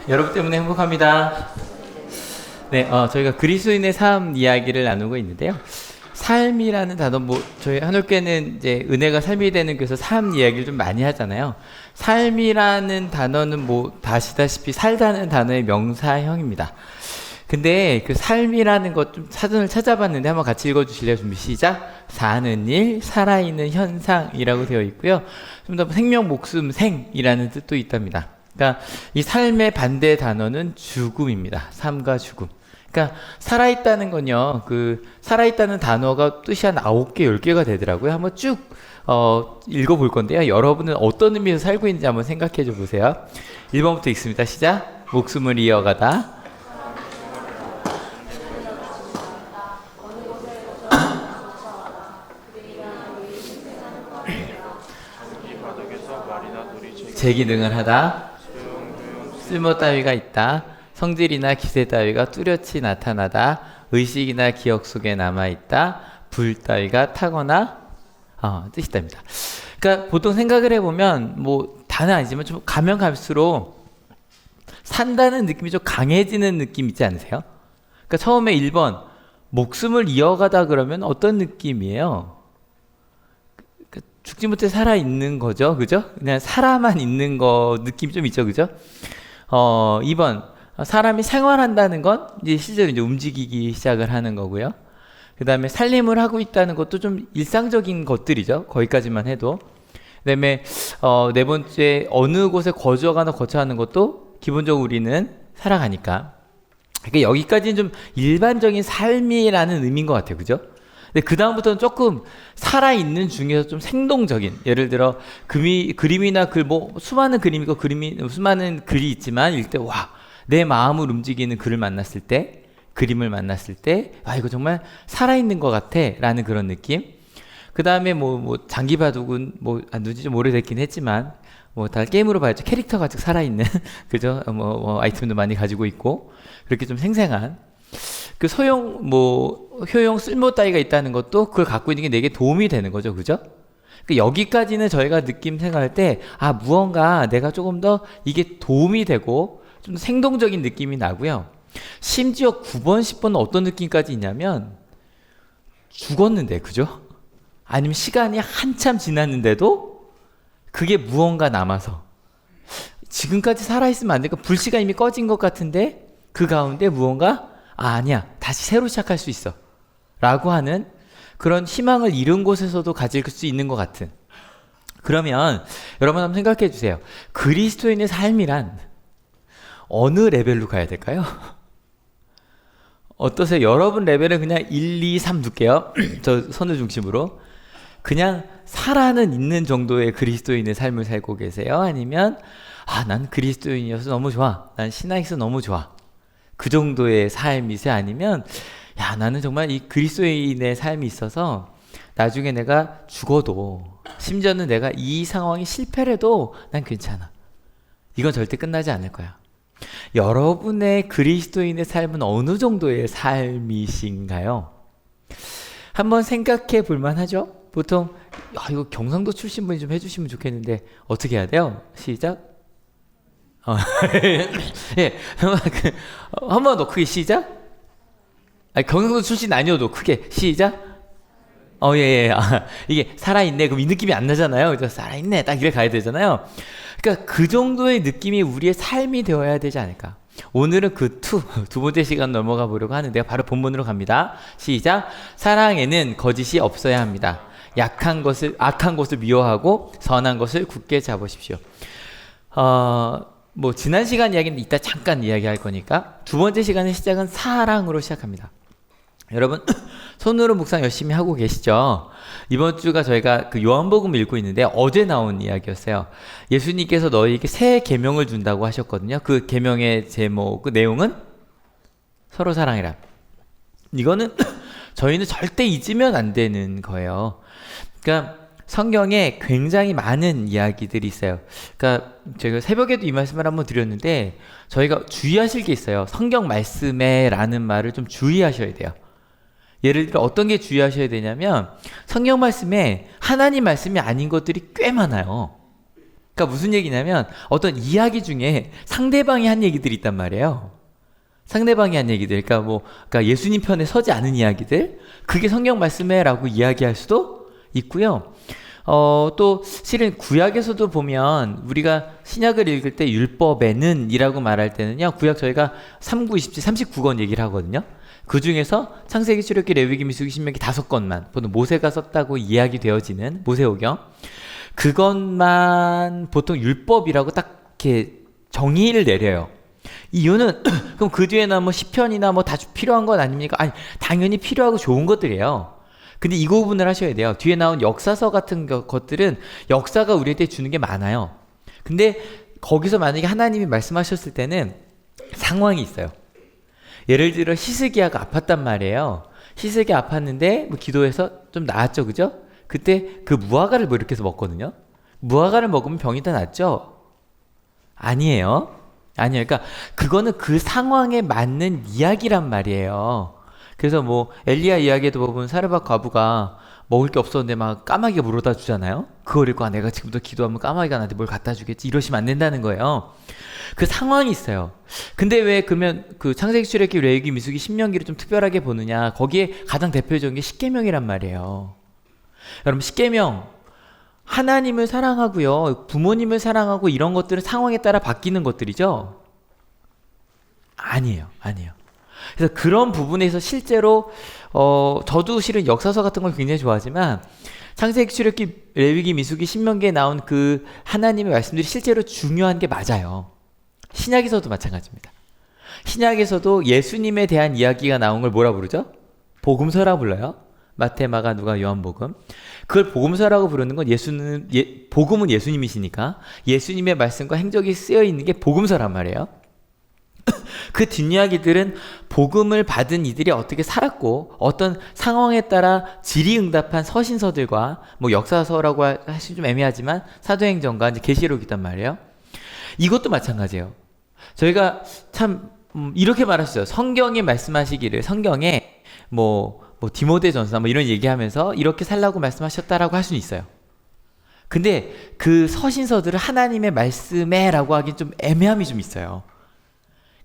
여러분 때문에 행복합니다. 네, 저희가 그리스도인의 삶 이야기를 나누고 있는데요. 삶이라는 단어, 저희 한올교회는 이제 은혜가 삶이 되는 교회에서 삶 이야기를 좀 많이 하잖아요. 삶이라는 단어는 다 아시다시피 살다는 단어의 명사형입니다. 근데 그 삶이라는 것 좀 사전을 찾아봤는데 한번 같이 읽어주실래요? 준비 시작. 사는 일, 살아있는 현상이라고 되어 있고요. 좀 더 생명, 목숨, 생이라는 뜻도 있답니다. 그러니까 이 삶의 반대 단어는 죽음입니다. 삶과 죽음. 그러니까 살아있다는 건요, 살아있다는 단어가 뜻이 한 9개, 10개가 되더라고요. 한번 쭉 읽어볼 건데요. 여러분은 어떤 의미에서 살고 있는지 한번 생각해 줘 보세요. 1번부터 읽습니다. 시작. 목숨을 이어가다. 제기능을 하다. 쓸모 따위가 있다. 성질이나 기세 따위가 뚜렷이 나타나다. 의식이나 기억 속에 남아있다. 불 따위가 타거나 뜻이 답니다. 그러니까 보통 생각을 해보면 다는 아니지만 좀 가면 갈수록 산다는 느낌이 좀 강해지는 느낌 있지 않으세요? 그러니까 처음에 1번 목숨을 이어가다 그러면 어떤 느낌이에요? 죽지 못해 살아있는 거죠. 그죠? 그냥 살아만 있는 거 느낌 좀 있죠. 그죠? 2번. 사람이 생활한다는 건 이제 실제로 이제 움직이기 시작을 하는 거고요. 그 다음에 살림을 하고 있다는 것도 좀 일상적인 것들이죠. 거기까지만 해도. 그 다음에, 네 번째, 어느 곳에 거주하거나 거처하는 것도 기본적으로 우리는 살아가니까. 그러니까 여기까지는 좀 일반적인 삶이라는 의미인 것 같아요. 그죠? 근데 그 다음부터는 조금 살아있는 중에서 좀 생동적인, 예를 들어 그림이나 수많은 그림이고 수많은 글이 있지만 읽을 때 내 마음을 움직이는 글을 만났을 때, 그림을 만났을 때 이거 정말 살아있는 것 같아 라는 그런 느낌. 그 다음에 장기바둑은 누지 좀 오래됐긴 했지만 다 게임으로 봐야죠. 캐릭터가 쭉 살아있는 그죠? 아이템도 많이 가지고 있고 그렇게 좀 생생한 그 효용, 쓸모 따위가 있다는 것도 그걸 갖고 있는 게 내게 도움이 되는 거죠. 그죠? 여기까지는 저희가 느낌 생각할 때, 무언가 내가 조금 더 이게 도움이 되고, 좀 생동적인 느낌이 나고요. 심지어 9번, 10번은 어떤 느낌까지 있냐면, 죽었는데, 그죠? 아니면 시간이 한참 지났는데도, 그게 무언가 남아서, 지금까지 살아있으면 안 되니까 불씨가 이미 꺼진 것 같은데, 그 가운데 무언가 아니야. 다시 새로 시작할 수 있어. 라고 하는 그런 희망을 잃은 곳에서도 가질 수 있는 것 같은. 그러면 여러분 한번 생각해 주세요. 그리스도인의 삶이란 어느 레벨로 가야 될까요? 어떠세요? 여러분 레벨은 그냥 1, 2, 3 둘게요. 저 선을 중심으로. 그냥 살아는 있는 정도의 그리스도인의 삶을 살고 계세요? 아니면 난 그리스도인이어서 너무 좋아. 난 신앙에서 너무 좋아. 그 정도의 삶이세요? 아니면 나는 정말 이 그리스도인의 삶이 있어서 나중에 내가 죽어도 심지어는 내가 이 상황이 실패해도 난 괜찮아. 이건 절대 끝나지 않을 거야. 여러분의 그리스도인의 삶은 어느 정도의 삶이신가요? 한번 생각해 볼 만하죠? 보통 이거 경상도 출신 분이 좀 해주시면 좋겠는데 어떻게 해야 돼요? 시작. 예, 한 번 더 크게 시작. 경상도 출신 아니어도 크게 시작. 예. 이게 살아있네. 그럼 이 느낌이 안 나잖아요. 그죠? 살아있네. 딱 이래 가야 되잖아요. 그러니까 그 정도의 느낌이 우리의 삶이 되어야 되지 않을까. 오늘은 두 번째 시간 넘어가 보려고 하는데요. 바로 본문으로 갑니다. 시작. 사랑에는 거짓이 없어야 합니다. 악한 것을 미워하고 선한 것을 굳게 잡으십시오. 지난 시간 이야기는 이따 잠깐 이야기할 거니까 두 번째 시간의 시작은 사랑으로 시작합니다. 여러분 손으로 묵상 열심히 하고 계시죠? 이번 주가 저희가 요한복음을 읽고 있는데 어제 나온 이야기였어요. 예수님께서 너희에게 새 계명을 준다고 하셨거든요. 그 계명의 제목, 그 내용은 서로 사랑해라. 이거는 저희는 절대 잊으면 안 되는 거예요. 그러니까 성경에 굉장히 많은 이야기들이 있어요. 그러니까 제가 새벽에도 이 말씀을 한번 드렸는데 저희가 주의하실 게 있어요. 성경 말씀에 라는 말을 좀 주의하셔야 돼요. 예를 들어 어떤 게 주의하셔야 되냐면 성경 말씀에 하나님 말씀이 아닌 것들이 꽤 많아요. 그러니까 무슨 얘기냐면 어떤 이야기 중에 상대방이 한 얘기들이 있단 말이에요. 상대방이 한 얘기들, 그러니까 예수님 편에 서지 않은 이야기들, 그게 성경 말씀에라고 이야기할 수도 있고요. 또 실은 구약에서도 보면 우리가 신약을 읽을 때 율법에는 이라고 말할 때는요, 구약 저희가 3구 27 39권 얘기를 하거든요. 그 중에서 창세기, 출애굽기, 레위기, 민수기, 신명기 5권만 보통 모세가 썼다고 이야기되어지는 모세오경, 그것만 보통 율법이라고 딱 이렇게 정의를 내려요. 이유는 그럼 그 뒤에나 뭐 시편이나 뭐 다 필요한 건 아닙니까? 아니, 당연히 필요하고 좋은 것들이에요. 근데 이 구분을 하셔야 돼요. 뒤에 나온 역사서 같은 것들은 역사가 우리한테 주는 게 많아요. 근데 거기서 만약에 하나님이 말씀하셨을 때는 상황이 있어요. 예를 들어 히스기야가 아팠단 말이에요. 히스기야 아팠는데 뭐 기도해서 좀 나았죠, 그죠? 그때 그 무화과를 뭐 이렇게 해서 먹거든요. 무화과를 먹으면 병이 다 낫죠? 아니에요. 아니에요. 그러니까 그거는 그 상황에 맞는 이야기란 말이에요. 그래서 뭐 엘리야 이야기에도 보면 사르밧 과부가 먹을 게 없었는데 막 까마귀가 물어다 주잖아요. 그걸 읽고 내가 지금부터 기도하면 까마귀가 나한테 뭘 갖다 주겠지, 이러시면 안 된다는 거예요. 그 상황이 있어요. 근데 왜 그러면 그 창세기, 출애굽기, 레위기, 민수기, 신명기를 좀 특별하게 보느냐? 거기에 가장 대표적인 게 십계명이란 말이에요. 여러분, 십계명, 하나님을 사랑하고요, 부모님을 사랑하고 이런 것들은 상황에 따라 바뀌는 것들이죠? 아니에요. 그래서 그런 부분에서 실제로 저도 실은 역사서 같은 걸 굉장히 좋아하지만 창세기, 출애굽기, 레위기, 민수기, 신명기에 나온 그 하나님의 말씀들이 실제로 중요한 게 맞아요. 신약에서도 마찬가지입니다. 신약에서도 예수님에 대한 이야기가 나온 걸 뭐라 부르죠? 복음서라 불러요. 마태, 마가, 누가, 요한복음. 그걸 복음서라고 부르는 건 복음은 예수님이시니까 예수님의 말씀과 행적이 쓰여 있는 게 복음서란 말이에요. 그 뒷이야기들은 복음을 받은 이들이 어떻게 살았고 어떤 상황에 따라 질의응답한 서신서들과 뭐 역사서라고 하시 좀 애매하지만 사도행전과 이제 계시록이단 말이에요. 이것도 마찬가지예요. 저희가 참 이렇게 말했어요. 성경이 말씀하시기를, 성경에 뭐 디모데전서 뭐 이런 얘기하면서 이렇게 살라고 말씀하셨다라고 할 수는 있어요. 근데 그 서신서들을 하나님의 말씀에라고 하긴 좀 애매함이 좀 있어요.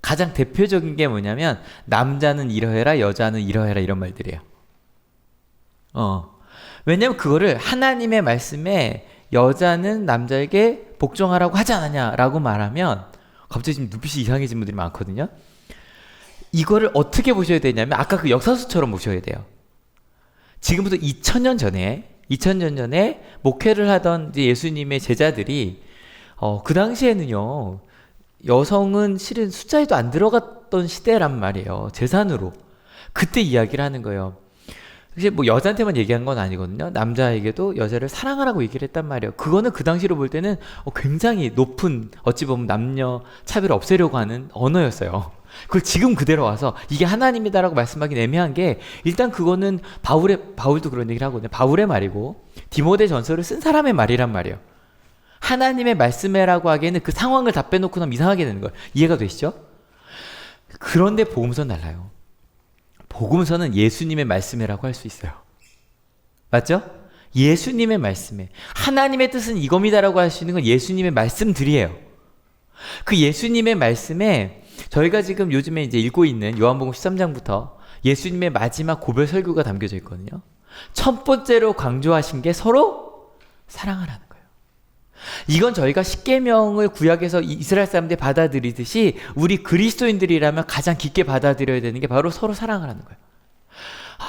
가장 대표적인 게 뭐냐면 남자는 이러해라, 여자는 이러해라, 이런 말들이에요. 왜냐면 그거를 하나님의 말씀에 여자는 남자에게 복종하라고 하지 않았냐라고 말하면 갑자기 지금 눈빛이 이상해진 분들이 많거든요. 이거를 어떻게 보셔야 되냐면 아까 그 역사서처럼 보셔야 돼요. 지금부터 2000년 전에 목회를 하던 이제 예수님의 제자들이 그 당시에는요, 여성은 실은 숫자에도 안 들어갔던 시대란 말이에요. 재산으로. 그때 이야기를 하는 거예요. 사실 뭐 여자한테만 얘기한 건 아니거든요. 남자에게도 여자를 사랑하라고 얘기를 했단 말이에요. 그거는 그 당시로 볼 때는 굉장히 높은, 어찌 보면 남녀 차별을 없애려고 하는 언어였어요. 그걸 지금 그대로 와서 이게 하나님이다라고 말씀하기는 애매한 게, 일단 그거는 바울도 그런 얘기를 하거든요. 바울의 말이고 디모데 전서를 쓴 사람의 말이란 말이에요. 하나님의 말씀이라고 하기에는 그 상황을 다 빼놓고 나면 이상하게 되는 거예요. 이해가 되시죠? 그런데 복음서는 달라요. 복음서는 예수님의 말씀이라고 할 수 있어요. 맞죠? 예수님의 말씀에, 하나님의 뜻은 이겁니다라고 할 수 있는 건 예수님의 말씀들이에요. 그 예수님의 말씀에 저희가 지금 요즘에 이제 읽고 있는 요한복음 13장부터 예수님의 마지막 고별 설교가 담겨져 있거든요. 첫 번째로 강조하신 게 서로 사랑하라는 거예요. 이건 저희가 십계명을 구약에서 이스라엘 사람들이 받아들이듯이 우리 그리스도인들이라면 가장 깊게 받아들여야 되는 게 바로 서로 사랑을 하는 거예요.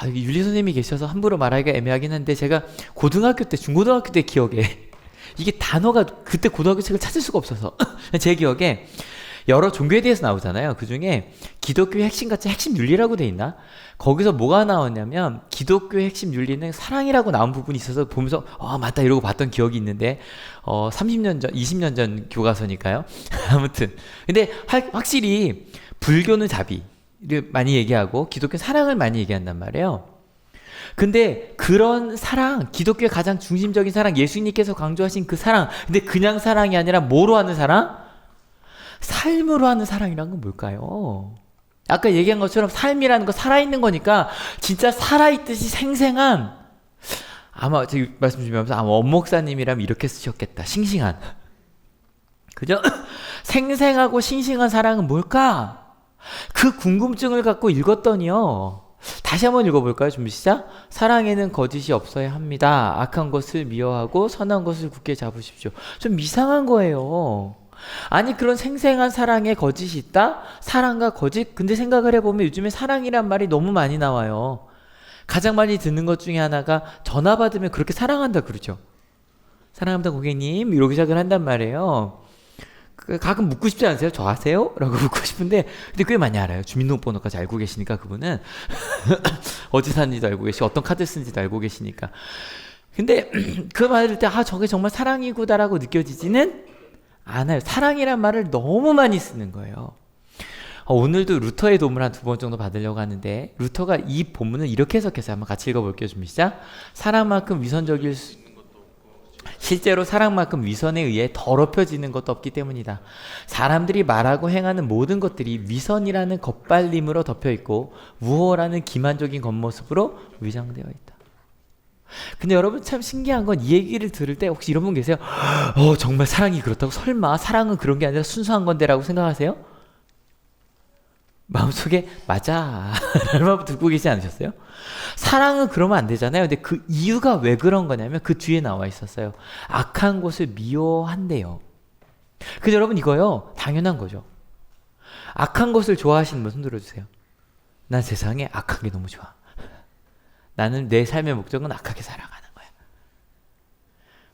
여기 윤리 선생님이 계셔서 함부로 말하기가 애매하긴 한데, 제가 중고등학교 때 기억에 이게 단어가 그때 고등학교 책을 찾을 수가 없어서 제 기억에 여러 종교에 대해서 나오잖아요. 그 중에 기독교의 핵심같이 핵심 윤리라고 돼 있나? 거기서 뭐가 나왔냐면 기독교의 핵심 윤리는 사랑이라고 나온 부분이 있어서 보면서 맞다 이러고 봤던 기억이 있는데 30년 전, 20년 전 교과서니까요. 아무튼 근데 확실히 불교는 자비를 많이 얘기하고 기독교는 사랑을 많이 얘기한단 말이에요. 근데 그런 사랑, 기독교의 가장 중심적인 사랑, 예수님께서 강조하신 그 사랑, 근데 그냥 사랑이 아니라 뭐로 하는 사랑? 삶으로 하는 사랑이란 건 뭘까요? 아까 얘기한 것처럼 삶이라는 거 살아있는 거니까 진짜 살아있듯이 생생한, 아마 제가 말씀 주면서 아마 원목사님이라면 이렇게 쓰셨겠다. 싱싱한. 그죠? 생생하고 싱싱한 사랑은 뭘까? 그 궁금증을 갖고 읽었더니요. 다시 한번 읽어볼까요? 준비 시작. 사랑에는 거짓이 없어야 합니다. 악한 것을 미워하고 선한 것을 굳게 잡으십시오. 좀 이상한 거예요. 아니 그런 생생한 사랑에 거짓이 있다? 사랑과 거짓? 근데 생각을 해보면 요즘에 사랑이란 말이 너무 많이 나와요. 가장 많이 듣는 것 중에 하나가 전화 받으면 그렇게 사랑한다 그러죠. 사랑합니다 고객님 이러고 시작을 한단 말이에요. 가끔 묻고 싶지 않으세요? 저 아세요? 라고 묻고 싶은데 근데 꽤 많이 알아요. 주민등록번호까지 알고 계시니까 그분은 어디 사는지도 알고 계시고 어떤 카드 쓰는지도 알고 계시니까. 근데 그 말을 들을 때 저게 정말 사랑이구나라고 느껴지지는 않아요. 사랑이란 말을 너무 많이 쓰는 거예요. 오늘도 루터의 도움을 한 2번 정도 받으려고 하는데 루터가 이 본문을 이렇게 해석해서 한번 같이 읽어볼게요. 준비 시작. 사랑만큼 위선적일 실제로 사랑만큼 위선에 의해 더럽혀지는 것도 없기 때문이다. 사람들이 말하고 행하는 모든 것들이 위선이라는 겉발림으로 덮여있고 우호라는 기만적인 겉모습으로 위장되어 있다. 근데 여러분 참 신기한 건 이 얘기를 들을 때 혹시 이런 분 계세요? 정말 사랑이 그렇다고? 설마 사랑은 그런 게 아니라 순수한 건데 라고 생각하세요? 마음속에 맞아 라는 마음 듣고 계시지 않으셨어요? 사랑은 그러면 안 되잖아요. 근데 그 이유가 왜 그런 거냐면 그 뒤에 나와 있었어요. 악한 것을 미워한대요. 그래서 여러분 이거요 당연한 거죠. 악한 것을 좋아하시는 분 손 들어주세요. 난 세상에 악한 게 너무 좋아. 나는 내 삶의 목적은 악하게 살아가는 거야.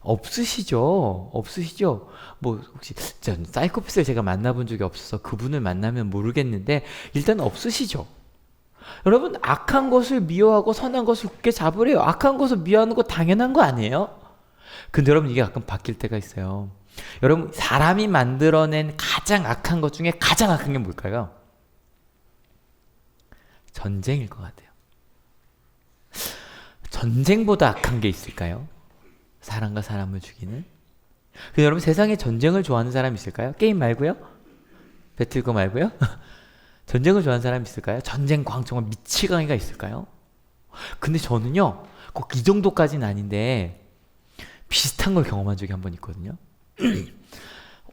없으시죠? 없으시죠? 뭐 혹시 전 사이코패스를 제가 만나본 적이 없어서 그분을 만나면 모르겠는데 일단 없으시죠? 여러분 악한 것을 미워하고 선한 것을 굳게 잡으래요. 악한 것을 미워하는 거 당연한 거 아니에요? 근데 여러분 이게 가끔 바뀔 때가 있어요. 여러분 사람이 만들어낸 가장 악한 것 중에 가장 악한 게 뭘까요? 전쟁일 것 같아요. 전쟁보다 악한 게 있을까요? 사람과 사람을 죽이는? 근데 여러분 세상에 전쟁을 좋아하는 사람이 있을까요? 게임 말고요? 배틀거 말고요? 전쟁을 좋아하는 사람이 있을까요? 전쟁 광청은 미치광이가 있을까요? 근데 저는요 꼭 이 정도까지는 아닌데 비슷한 걸 경험한 적이 한 번 있거든요.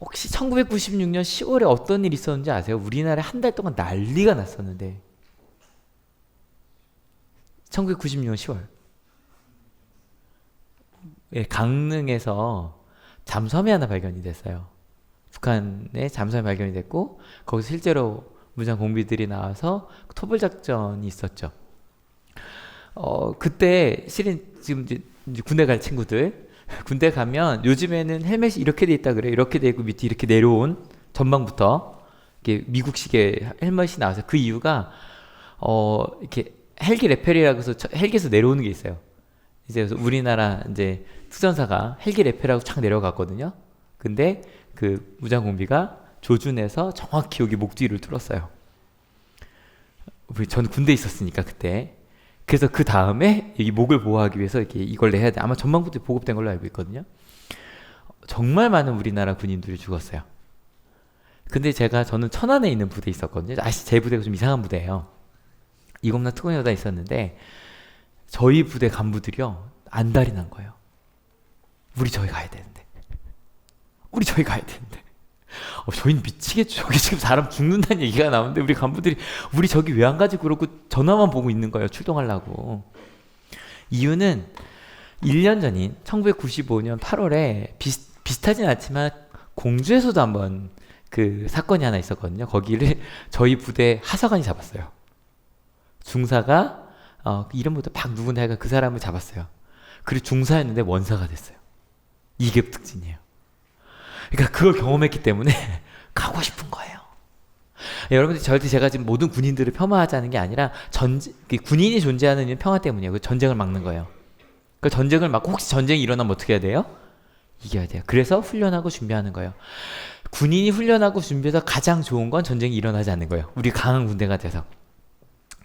혹시 1996년 10월에 어떤 일이 있었는지 아세요? 우리나라에 한 달 동안 난리가 났었는데 1996년 10월 강릉에서 잠수함이 하나 발견이 됐어요. 북한에 잠수함이 발견이 됐고 거기서 실제로 무장 공비들이 나와서 토벌 작전이 있었죠. 그때 실은 지금 이제 군대 갈 친구들 군대 가면 요즘에는 헬멧이 이렇게 돼 있다 그래요. 이렇게 돼 있고 밑에 이렇게 내려온 전방부터 이렇게 미국식의 헬멧이 나와서 그 이유가 이렇게 헬기 레펠이라고 해서 헬기에서 내려오는 게 있어요. 이제 그래서 우리나라 이제 특전사가 헬기 레펠하고 착 내려갔거든요. 근데 그 무장 공비가 조준해서 정확히 여기 목 뒤를 뚫었어요. 저는 군대에 있었으니까 그때. 그래서 그 다음에 여기 목을 보호하기 위해서 이렇게 이걸 내야 돼. 아마 전방부터 보급된 걸로 알고 있거든요. 정말 많은 우리나라 군인들이 죽었어요. 근데 저는 천안에 있는 부대에 있었거든요. 제 부대가 좀 이상한 부대예요. 이공남 특공여단 있었는데 저희 부대 간부들이요 안달이 난 거예요. 우리 저기 가야 되는데. 저희는 미치겠죠. 저기 지금 사람 죽는다는 얘기가 나오는데 우리 간부들이 우리 저기 왜 안 가지 그러고 전화만 보고 있는 거예요. 출동하려고. 이유는 1년 전인 1995년 8월에 비슷하진 않지만 공주에서도 한번 그 사건이 하나 있었거든요. 거기를 저희 부대 하사관이 잡았어요. 중사가 이름부터 박 누군데 하여간 그 사람을 잡았어요. 그리고 중사였는데 원사가 됐어요. 이게 특징이에요. 그러니까 그걸 경험했기 때문에 가고 싶은 거예요. 여러분들 절대 제가 지금 모든 군인들을 폄하하자는 게 아니라 군인이 존재하는 이유는 평화 때문이에요. 그 전쟁을 막는 거예요. 그 전쟁을 막고 혹시 전쟁이 일어나면 어떻게 해야 돼요? 이겨야 돼요. 그래서 훈련하고 준비하는 거예요. 군인이 훈련하고 준비해서 가장 좋은 건 전쟁이 일어나지 않는 거예요. 우리 강한 군대가 돼서.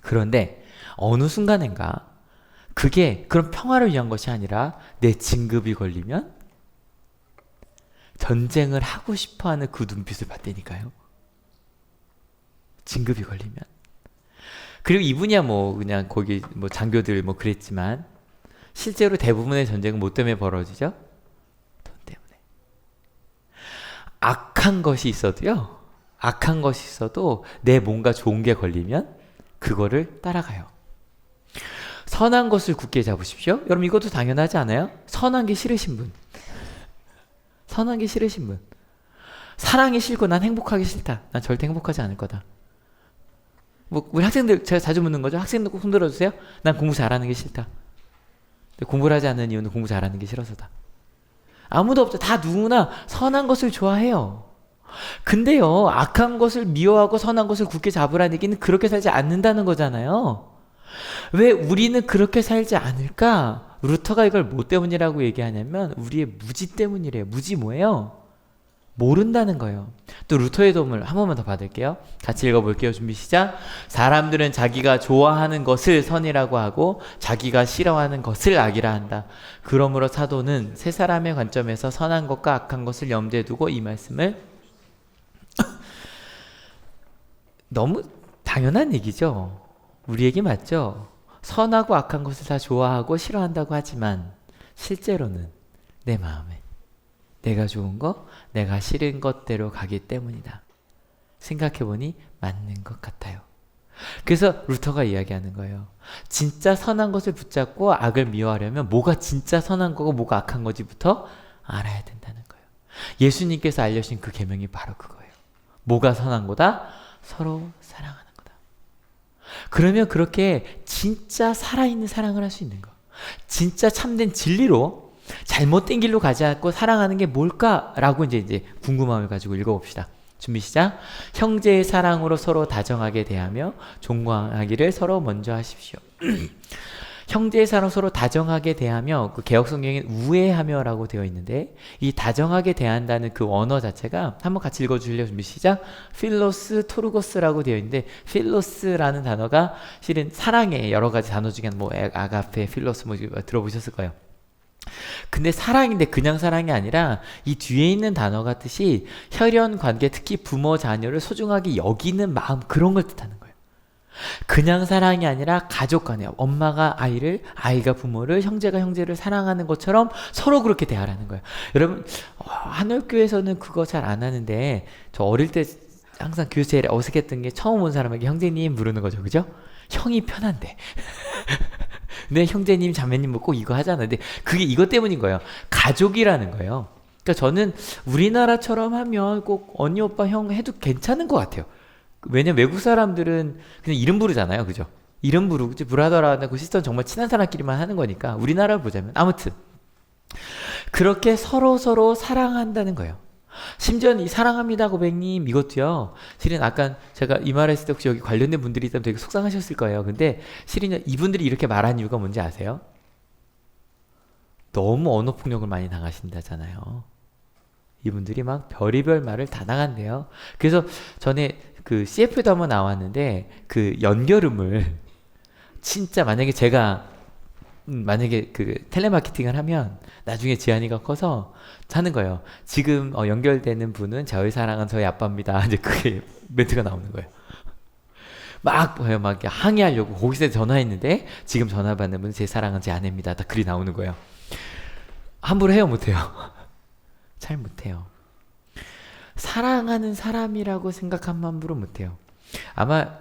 그런데 어느 순간인가 그게 그런 평화를 위한 것이 아니라 내 진급이 걸리면 전쟁을 하고 싶어하는 그 눈빛을 봤다니까요. 진급이 걸리면. 그리고 이분이야 뭐 그냥 거기 뭐 장교들 뭐 그랬지만 실제로 대부분의 전쟁은 뭐 때문에 벌어지죠? 돈 때문에. 악한 것이 있어도요. 악한 것이 있어도 내 뭔가 좋은 게 걸리면 그거를 따라가요. 선한 것을 굳게 잡으십시오. 여러분 이것도 당연하지 않아요? 선한 게 싫으신 분. 선한 게 싫으신 분. 사랑이 싫고 난 행복하기 싫다. 난 절대 행복하지 않을 거다. 뭐 우리 학생들 제가 자주 묻는 거죠. 학생들 꼭 손들어 주세요. 난 공부 잘하는 게 싫다. 공부를 하지 않는 이유는 공부 잘하는 게 싫어서다. 아무도 없죠. 다 누구나 선한 것을 좋아해요. 근데요, 악한 것을 미워하고 선한 것을 굳게 잡으라는 얘기는 그렇게 살지 않는다는 거잖아요. 왜 우리는 그렇게 살지 않을까? 루터가 이걸 뭐 때문이라고 얘기하냐면 우리의 무지 때문이래요. 무지 뭐예요? 모른다는 거예요. 또 루터의 도움을 한 번만 더 받을게요. 같이 읽어볼게요. 준비 시작. 사람들은 자기가 좋아하는 것을 선이라고 하고 자기가 싫어하는 것을 악이라 한다. 그러므로 사도는 세 사람의 관점에서 선한 것과 악한 것을 염두에 두고 이 말씀을 너무 당연한 얘기죠. 우리에게 맞죠? 선하고 악한 것을 다 좋아하고 싫어한다고 하지만 실제로는 내 마음에 내가 좋은 거, 내가 싫은 것대로 가기 때문이다. 생각해보니 맞는 것 같아요. 그래서 루터가 이야기하는 거예요. 진짜 선한 것을 붙잡고 악을 미워하려면 뭐가 진짜 선한 거고 뭐가 악한 거지부터 알아야 된다는 거예요. 예수님께서 알려주신 그 계명이 바로 그거예요. 뭐가 선한 거다? 서로 사랑하는 거다. 그러면 그렇게 진짜 살아있는 사랑을 할 수 있는 거. 진짜 참된 진리로 잘못된 길로 가지 않고 사랑하는 게 뭘까라고 이제 궁금함을 가지고 읽어봅시다. 준비 시작. 형제의 사랑으로 서로 다정하게 대하며 존경하기를 서로 먼저 하십시오. 형제의 사랑으로 서로 다정하게 대하며 그 개역 성경에는 우애하며라고 되어 있는데 이 다정하게 대한다는 그 언어 자체가 한번 같이 읽어주실래요? 준비 시작. 필로스 토르고스라고 되어 있는데 필로스라는 단어가 실은 사랑의 여러 가지 단어 중에 뭐 아가페, 필로스 뭐 들어보셨을 거예요. 근데 사랑인데 그냥 사랑이 아니라 이 뒤에 있는 단어가 뜻이 혈연 관계, 특히 부모 자녀를 소중하게 여기는 마음, 그런 걸 뜻하는 거예요. 그냥 사랑이 아니라 가족 간에 엄마가 아이를, 아이가 부모를, 형제가 형제를 사랑하는 것처럼 서로 그렇게 대하라는 거예요. 여러분 한올교에서는 그거 잘 안 하는데 저 어릴 때 항상 교회에서 제일 어색했던 게 처음 온 사람에게 형제님 부르는 거죠. 그죠? 형이 편한데 네, 형제님, 자매님 뭐 꼭 이거 하잖아요. 근데 그게 이것 때문인 거예요. 가족이라는 거예요. 그러니까 저는 우리나라처럼 하면 꼭 언니, 오빠, 형 해도 괜찮은 것 같아요. 왜냐면 외국 사람들은 그냥 이름 부르잖아요. 그죠? 이름 부르고, 브라더라고 시스터는 정말 친한 사람끼리만 하는 거니까 우리나라를 보자면. 아무튼 그렇게 서로 사랑한다는 거예요. 심지어 이 사랑합니다 고백님 이것도요. 실은 아까 제가 이 말했을 때 혹시 여기 관련된 분들이 있다면 되게 속상하셨을 거예요. 근데 실은 이분들이 이렇게 말한 이유가 뭔지 아세요? 너무 언어폭력을 많이 당하신다잖아요. 이분들이 막 별의별 말을 다 나간대요. 그래서 전에 그 CF에도 한번 나왔는데 그 연결음을 진짜 만약에 제가 만약에 그 텔레마케팅을 하면 나중에 지한이가 커서 하는 거예요. 지금 연결되는 분은 저의 사랑은 저희 아빠입니다. 이제 그게 멘트가 나오는 거예요. 막 항의하려고 거기서 전화했는데 지금 전화 받는 분은 제 사랑은 제 아내입니다. 다 글이 나오는 거예요. 함부로 해요, 못해요? 잘 못해요. 사랑하는 사람이라고 생각하면 함부로 못해요. 아마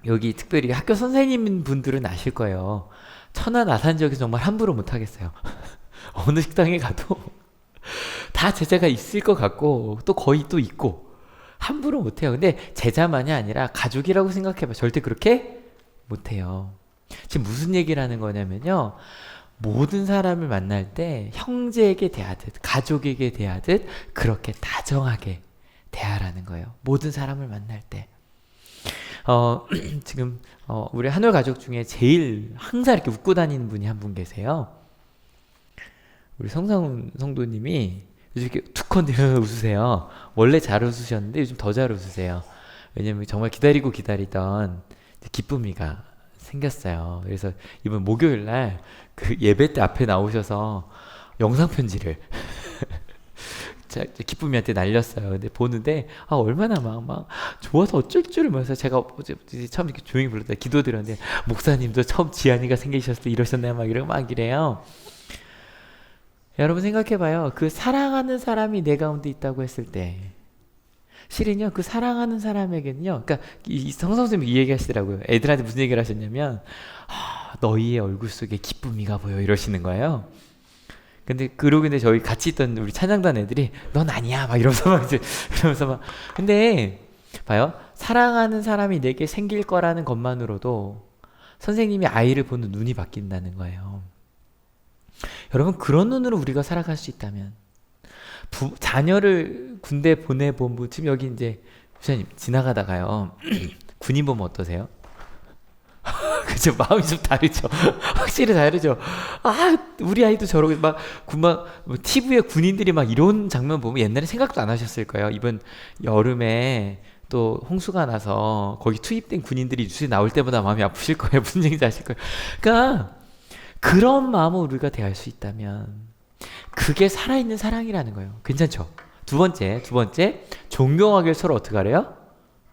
여기 특별히 학교 선생님 분들은 아실 거예요. 천안 아산 지역에서 정말 함부로 못하겠어요. 어느 식당에 가도 다 제자가 있을 것 같고 또 거의 또 있고 함부로 못해요. 근데 제자만이 아니라 가족이라고 생각해봐. 절대 그렇게 못해요. 지금 무슨 얘기를 하는 거냐면요. 모든 사람을 만날 때 형제에게 대하듯 가족에게 대하듯 그렇게 다정하게 대하라는 거예요. 모든 사람을 만날 때. 지금 우리 한올 가족 중에 제일 항상 이렇게 웃고 다니는 분이 한 분 계세요. 우리 성상훈 성도님이 요즘 이렇게 툭 웃으세요. 원래 잘 웃으셨는데 요즘 더 잘 웃으세요. 왜냐면 정말 기다리던 기쁨이가 생겼어요. 그래서 이번 목요일 날 그 예배 때 앞에 나오셔서 영상 편지를 기쁨이한테 날렸어요. 근데 보는데 얼마나 막 좋아서 어쩔 줄 몰라서 제가 어제 처음 이렇게 조용히 불렀다 기도드렸는데 목사님도 처음 지한이가 생기셨을 때 이러셨나요? 막 이래요. 여러분 생각해봐요. 그 사랑하는 사람이 내 가운데 있다고 했을 때 실은요, 그 사랑하는 사람에게는요, 그러니까 이 성성 선생님이 이 얘기 하시더라고요. 애들한테 무슨 얘기를 하셨냐면, 너희의 얼굴 속에 기쁨이가 보여 이러시는 거예요. 근데 저희 같이 있던 우리 찬양단 애들이 넌 아니야 막 이러면서 막 이제 이러면서 막 근데 봐요. 사랑하는 사람이 내게 생길 거라는 것만으로도 선생님이 아이를 보는 눈이 바뀐다는 거예요. 여러분 그런 눈으로 우리가 살아갈 수 있다면 자녀를 군대 보내본 분 지금 여기 이제 부사님 지나가다가요 군인 보면 어떠세요? 그죠? 마음이 좀 다르죠. 확실히 다르죠. 우리 아이도 저러고 뭐 TV에 군인들이 막 이런 장면 보면 옛날에 생각도 안 하셨을 거예요. 이번 여름에 또 홍수가 나서 거기 투입된 군인들이 뉴스에 나올 때마다 마음이 아프실 거예요. 무슨 얘기인지 아실 거예요. 그러니까 그런 마음을 우리가 대할 수 있다면 그게 살아있는 사랑이라는 거예요. 괜찮죠? 두 번째, 존경하기를 서로 어떻게 하래요?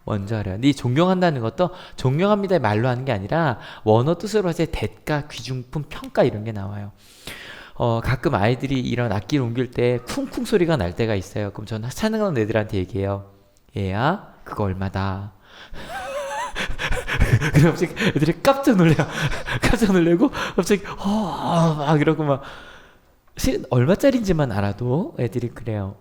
먼저 하래요. 근데 이 존경한다는 것도 존경합니다의 말로 하는 게 아니라 원어 뜻으로 해서 대가, 귀중품, 평가 이런 게 나와요. 가끔 아이들이 이런 악기를 옮길 때 쿵쿵 소리가 날 때가 있어요. 그럼 저는 찬양하는 애들한테 얘기해요. 얘야, 그거 얼마다. 그럼 갑자기 애들이 깜짝 놀래요. 깜짝 놀래고 갑자기 막 이러고 막 실은 얼마짜리인지만 알아도 애들이 그래요.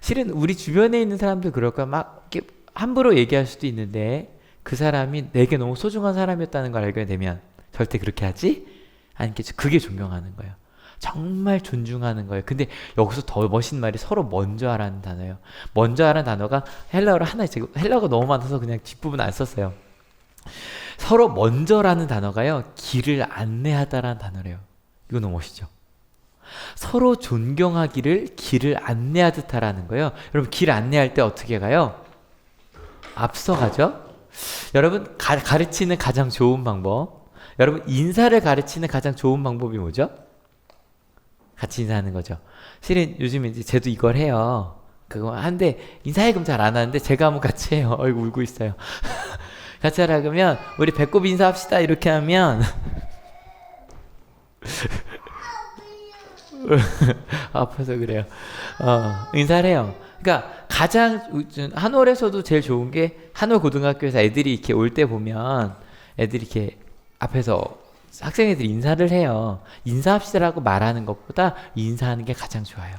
실은 우리 주변에 있는 사람들 그럴까 막 이렇게 함부로 얘기할 수도 있는데 그 사람이 내게 너무 소중한 사람이었다는 걸 알게 되면 절대 그렇게 하지 않겠죠. 그게 존경하는 거예요. 정말 존중하는 거예요. 근데 여기서 더 멋있는 말이 서로 먼저 하라는 단어예요. 먼저 하라는 단어가 헬라어로 하나 있어요. 헬라어가 너무 많아서 그냥 뒷부분 안 썼어요. 서로 먼저라는 단어가요. 길을 안내하다라는 단어래요. 이거 너무 멋있죠. 서로 존경하기를 길을 안내하듯 하라는 거예요. 여러분 길 안내할 때 어떻게 가요? 앞서가죠. 여러분 가르치는 가장 좋은 방법. 여러분 인사를 가르치는 가장 좋은 방법이 뭐죠? 같이 인사하는 거죠. 실은 요즘 이제 쟤도 이걸 해요. 그거 한데 인사해 그럼 잘 안 하는데 제가 한번 같이 해요. 어이구 울고 있어요. 같이 하라 그러면 우리 배꼽 인사합시다 이렇게 하면 아파서 그래요. 인사를 해요. 그러니까 가장 한올에서도 제일 좋은 게 한올 고등학교에서 애들이 이렇게 올 때 보면 애들이 이렇게 앞에서 학생애들이 인사를 해요. 인사합시다라고 말하는 것보다 인사하는 게 가장 좋아요.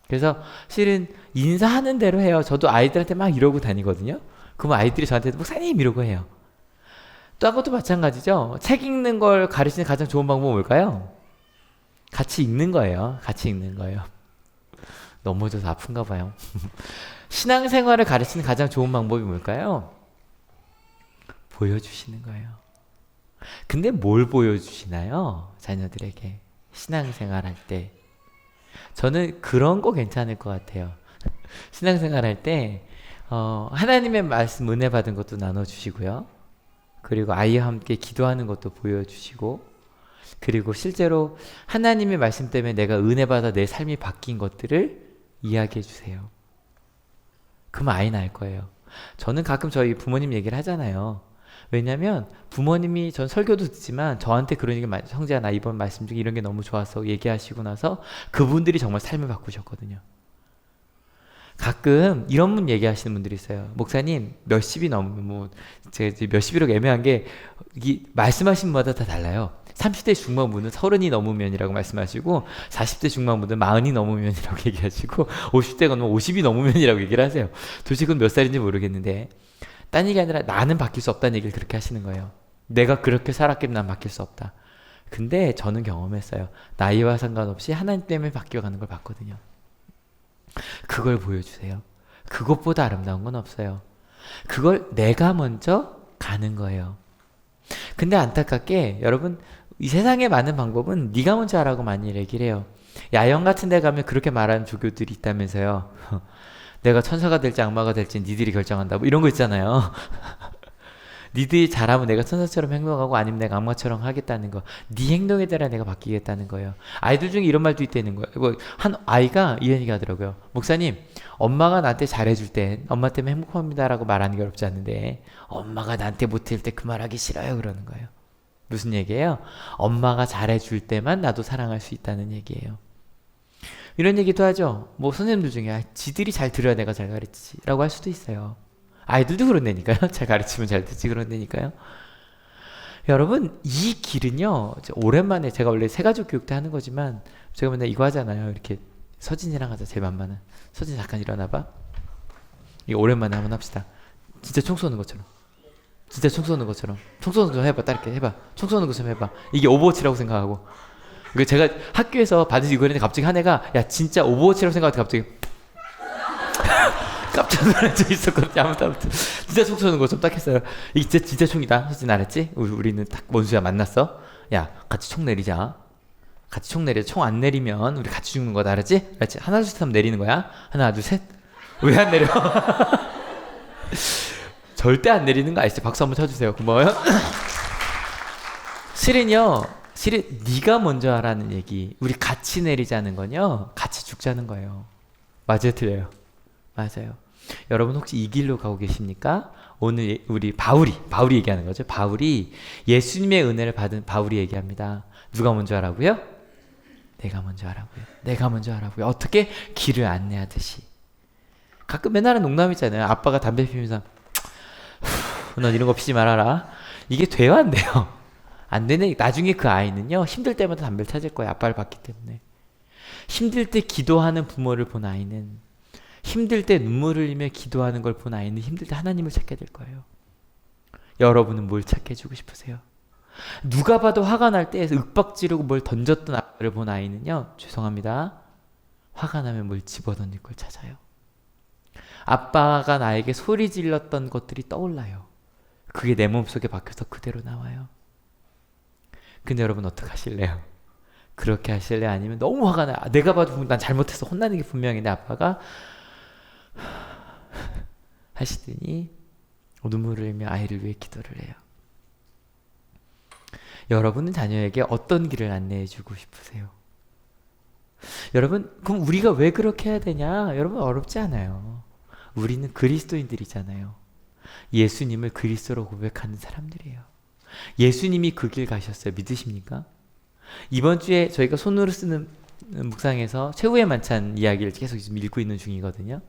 그래서 실은 인사하는 대로 해요. 저도 아이들한테 막 이러고 다니거든요. 그러면 아이들이 저한테도 목사님 이러고 해요. 또 한 것도 마찬가지죠. 책 읽는 걸 가르치는 가장 좋은 방법은 뭘까요? 같이 읽는 거예요. 같이 읽는 거예요. 넘어져서 아픈가 봐요. 신앙생활을 가르치는 가장 좋은 방법이 뭘까요? 보여주시는 거예요. 근데 뭘 보여주시나요? 자녀들에게 신앙생활 할 때 저는 그런 거 괜찮을 것 같아요. 신앙생활 할 때 하나님의 말씀 은혜 받은 것도 나눠주시고요. 그리고 아이와 함께 기도하는 것도 보여주시고 그리고 실제로 하나님의 말씀 때문에 내가 은혜 받아 내 삶이 바뀐 것들을 이야기해 주세요. 그러면 아이는 알 거예요. 저는 가끔 저희 부모님 얘기를 하잖아요. 왜냐면 부모님이 전 설교도 듣지만 저한테 그런 얘기 성재야 나 이번 말씀 중에 이런 게 너무 좋았어 얘기하시고 나서 그분들이 정말 삶을 바꾸셨거든요. 가끔 이런 분 얘기하시는 분들이 있어요. 목사님 몇십이 넘으면 제가 몇십이라고 애매한 게 말씀하신 분마다 다 달라요. 30대 중반분은 30이 넘으면이라고 말씀하시고 40대 중반분은 40이 넘으면이라고 얘기하시고 50대가 넘으면 50이 넘으면이라고 얘기를 하세요. 도대체 그건 몇 살인지 모르겠는데 딴 얘기 아니라 나는 바뀔 수 없다는 얘기를 그렇게 하시는 거예요. 내가 그렇게 살았기에 난 바뀔 수 없다. 근데 저는 경험했어요. 나이와 상관없이 하나님 때문에 바뀌어가는 걸 봤거든요. 그걸 보여주세요. 그것보다 아름다운 건 없어요. 그걸 내가 먼저 가는 거예요. 근데 안타깝게 여러분 이 세상에 많은 방법은 네가 먼저 하라고 많이 얘기를 해요. 야영 같은 데 가면 그렇게 말하는 조교들이 있다면서요. 내가 천사가 될지 악마가 될지 니들이 결정한다. 뭐 이런 거 있잖아요. 니들이 잘하면 내가 천사처럼 행동하고 아니면 내가 악마처럼 하겠다는 거. 네 행동에 따라 내가 바뀌겠다는 거예요. 아이들 중에 이런 말도 있다는 거예요. 뭐 한 아이가 이런 얘기 하더라고요. 목사님, 엄마가 나한테 잘해줄 때 엄마 때문에 행복합니다라고 말하는 게 어렵지 않은데 엄마가 나한테 못해줄 때 그 말하기 싫어요 그러는 거예요. 무슨 얘기예요? 엄마가 잘해줄 때만 나도 사랑할 수 있다는 얘기예요. 이런 얘기도 하죠. 뭐 선생님들 중에 지들이 잘 들어야 내가 잘 가르치지 라고 할 수도 있어요. 아이들도 그런다니까요. 잘 가르치면 잘 듣지 그런다니까요. 여러분 이 길은요, 오랜만에 제가 원래 세가족 교육 때 하는 거지만 제가 맨날 이거 하잖아요. 이렇게 서진이랑 하자. 제 만만은. 서진 잠깐 일어나봐. 이거 오랜만에 한번 합시다. 진짜 총 쏘는 것처럼. 진짜 총 쏘는 것처럼. 총 쏘는 것처럼 해봐. 딱 이렇게 해봐. 총 쏘는 것처럼 해봐. 이게 오버워치라고 생각하고. 그 제가 학교에서 받은 이거 했는데 갑자기 한 애가 야 진짜 오버워치라고 생각하고 갑자기 깜짝 놀란 적이 있었거든요. 아무튼 진짜 총 쏘는 것처럼 딱 했어요. 이게 진짜 총이다. 서진 알았지? 우리는 딱 원수야 만났어. 야 같이 총 내리자. 같이 총 내려. 총 안 내리면 우리 같이 죽는 거다. 알았지? 알았지? 하나 둘 셋 하면 내리는 거야. 하나 둘 셋. 왜 안 내려? 절대 안 내리는 거 아시죠? 박수 한번 쳐주세요. 고마워요. 실은 네가 먼저 하라는 얘기. 우리 같이 내리자는 건요, 같이 죽자는 거예요. 맞아요, 틀려요? 맞아요. 여러분 혹시 이 길로 가고 계십니까? 오늘 우리 바울이 얘기하는 거죠. 바울이 예수님의 은혜를 받은 바울이 얘기합니다. 누가 먼저 하라고요? 내가 먼저 하라고요. 내가 먼저 하라고요. 어떻게? 길을 안내하듯이. 가끔 맨날은 농담 있잖아요. 아빠가 담배 피우면서 넌 이런 거 피지 말아라. 이게 돼요, 안 돼요? 안 되네. 나중에 그 아이는요, 힘들 때마다 담배를 찾을 거예요. 아빠를 봤기 때문에. 힘들 때 기도하는 부모를 본 아이는, 힘들 때 눈물을 흘리며 기도하는 걸 본 아이는 힘들 때 하나님을 찾게 될 거예요. 여러분은 뭘 찾게 해주고 싶으세요? 누가 봐도 화가 날 때 윽박지르고 뭘 던졌던 아빠를 본 아이는요, 죄송합니다, 화가 나면 뭘 집어던질 걸 찾아요. 아빠가 나에게 소리 질렀던 것들이 떠올라요. 그게 내 몸속에 박혀서 그대로 나와요. 근데 여러분 어떡하실래요? 그렇게 하실래요? 아니면 너무 화가 나요. 내가 봐도 난 잘못해서 혼나는 게 분명한데 아빠가 하시더니 눈물을 흘리며 아이를 위해 기도를 해요. 여러분은 자녀에게 어떤 길을 안내해 주고 싶으세요? 여러분, 그럼 우리가 왜 그렇게 해야 되냐? 여러분 어렵지 않아요. 우리는 그리스도인들이잖아요. 예수님을 그리스도로 고백하는 사람들이에요. 예수님이 그 길 가셨어요. 믿으십니까? 이번 주에 저희가 손으로 쓰는 묵상에서 최후의 만찬 이야기를 계속 지금 읽고 있는 중이거든요.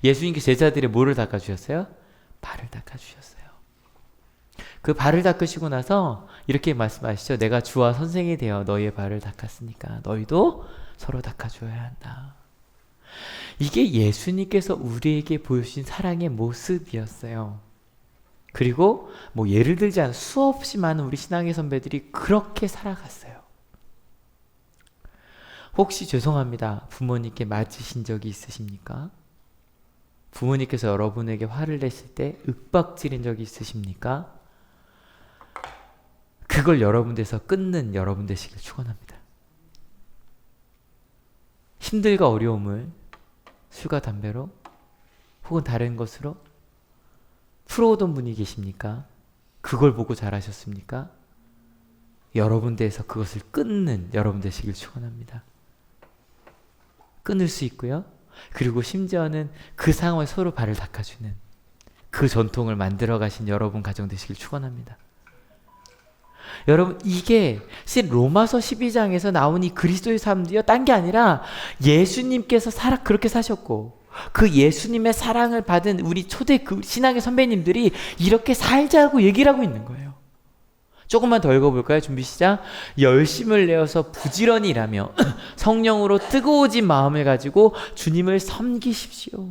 예수님께 제자들의 뭐를 닦아주셨어요? 발을 닦아주셨어요. 그 발을 닦으시고 나서 이렇게 말씀하시죠. 내가 주와 선생이 되어 너희의 발을 닦았으니까 너희도 서로 닦아줘야 한다. 이게 예수님께서 우리에게 보여주신 사랑의 모습이었어요. 그리고 뭐 예를 들자면 수없이 많은 우리 신앙의 선배들이 그렇게 살아갔어요. 혹시 죄송합니다, 부모님께 맞으신 적이 있으십니까? 부모님께서 여러분에게 화를 내실 때 윽박지른 적이 있으십니까? 그걸 여러분들에서 끊는 여러분 되시길 축원합니다. 힘들과 어려움을 술과 담배로 혹은 다른 것으로 풀어오던 분이 계십니까? 그걸 보고 잘하셨습니까? 여러분 대에서 그것을 끊는 여러분 되시길 축원합니다. 끊을 수 있고요. 그리고 심지어는 그 상황에 서로 발을 닦아주는 그 전통을 만들어 가신 여러분 가정 되시길 축원합니다. 여러분 이게 사실 로마서 12장에서 나온 이 그리스도의 삶도요, 딴 게 아니라 예수님께서 그렇게 사셨고 그 예수님의 사랑을 받은 우리 초대 그 신앙의 선배님들이 이렇게 살자고 얘기를 하고 있는 거예요. 조금만 더 읽어볼까요? 준비 시작. 열심을 내어서 부지런히 일하며 성령으로 뜨거워진 마음을 가지고 주님을 섬기십시오.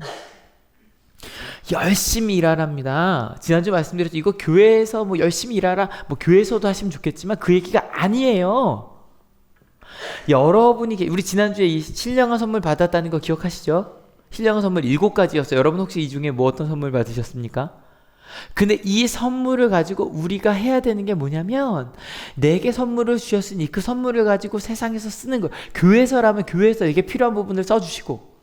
열심히 일하랍니다. 지난주 말씀드렸죠. 이거 교회에서 뭐 열심히 일하라, 뭐 교회에서도 하시면 좋겠지만 그 얘기가 아니에요. 여러분이, 우리 지난주에 이 신령한 선물 받았다는 거 기억하시죠? 신령한 선물 7가지였어요. 여러분 혹시 이 중에 뭐 어떤 선물 받으셨습니까? 근데 이 선물을 가지고 우리가 해야 되는 게 뭐냐면, 내게 선물을 주셨으니 그 선물을 가지고 세상에서 쓰는 거예요. 교회에서라면 교회에서 이게 필요한 부분을 써주시고,